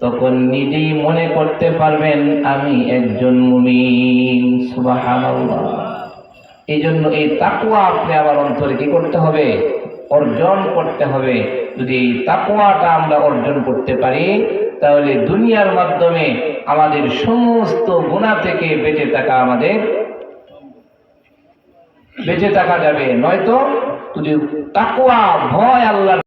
তখন নিজেই মনে করতে পারবেন আমি একজন মুমিন। সুবহানাল্লাহ। এই জন্য এই তাকওয়া আপনি আমার অন্তরে কি করতে হবে? অর্জন করতে হবে। যদি এই তাকওয়াটা আমরা অর্জন করতে পারি, তাহলে দুনিয়ার মাধ্যমে আমাদের সমস্ত গুনাহ থেকে বেঁচে থাকা যাবে। নয়তো যদি তাকওয়া, ভয় আল্লাহ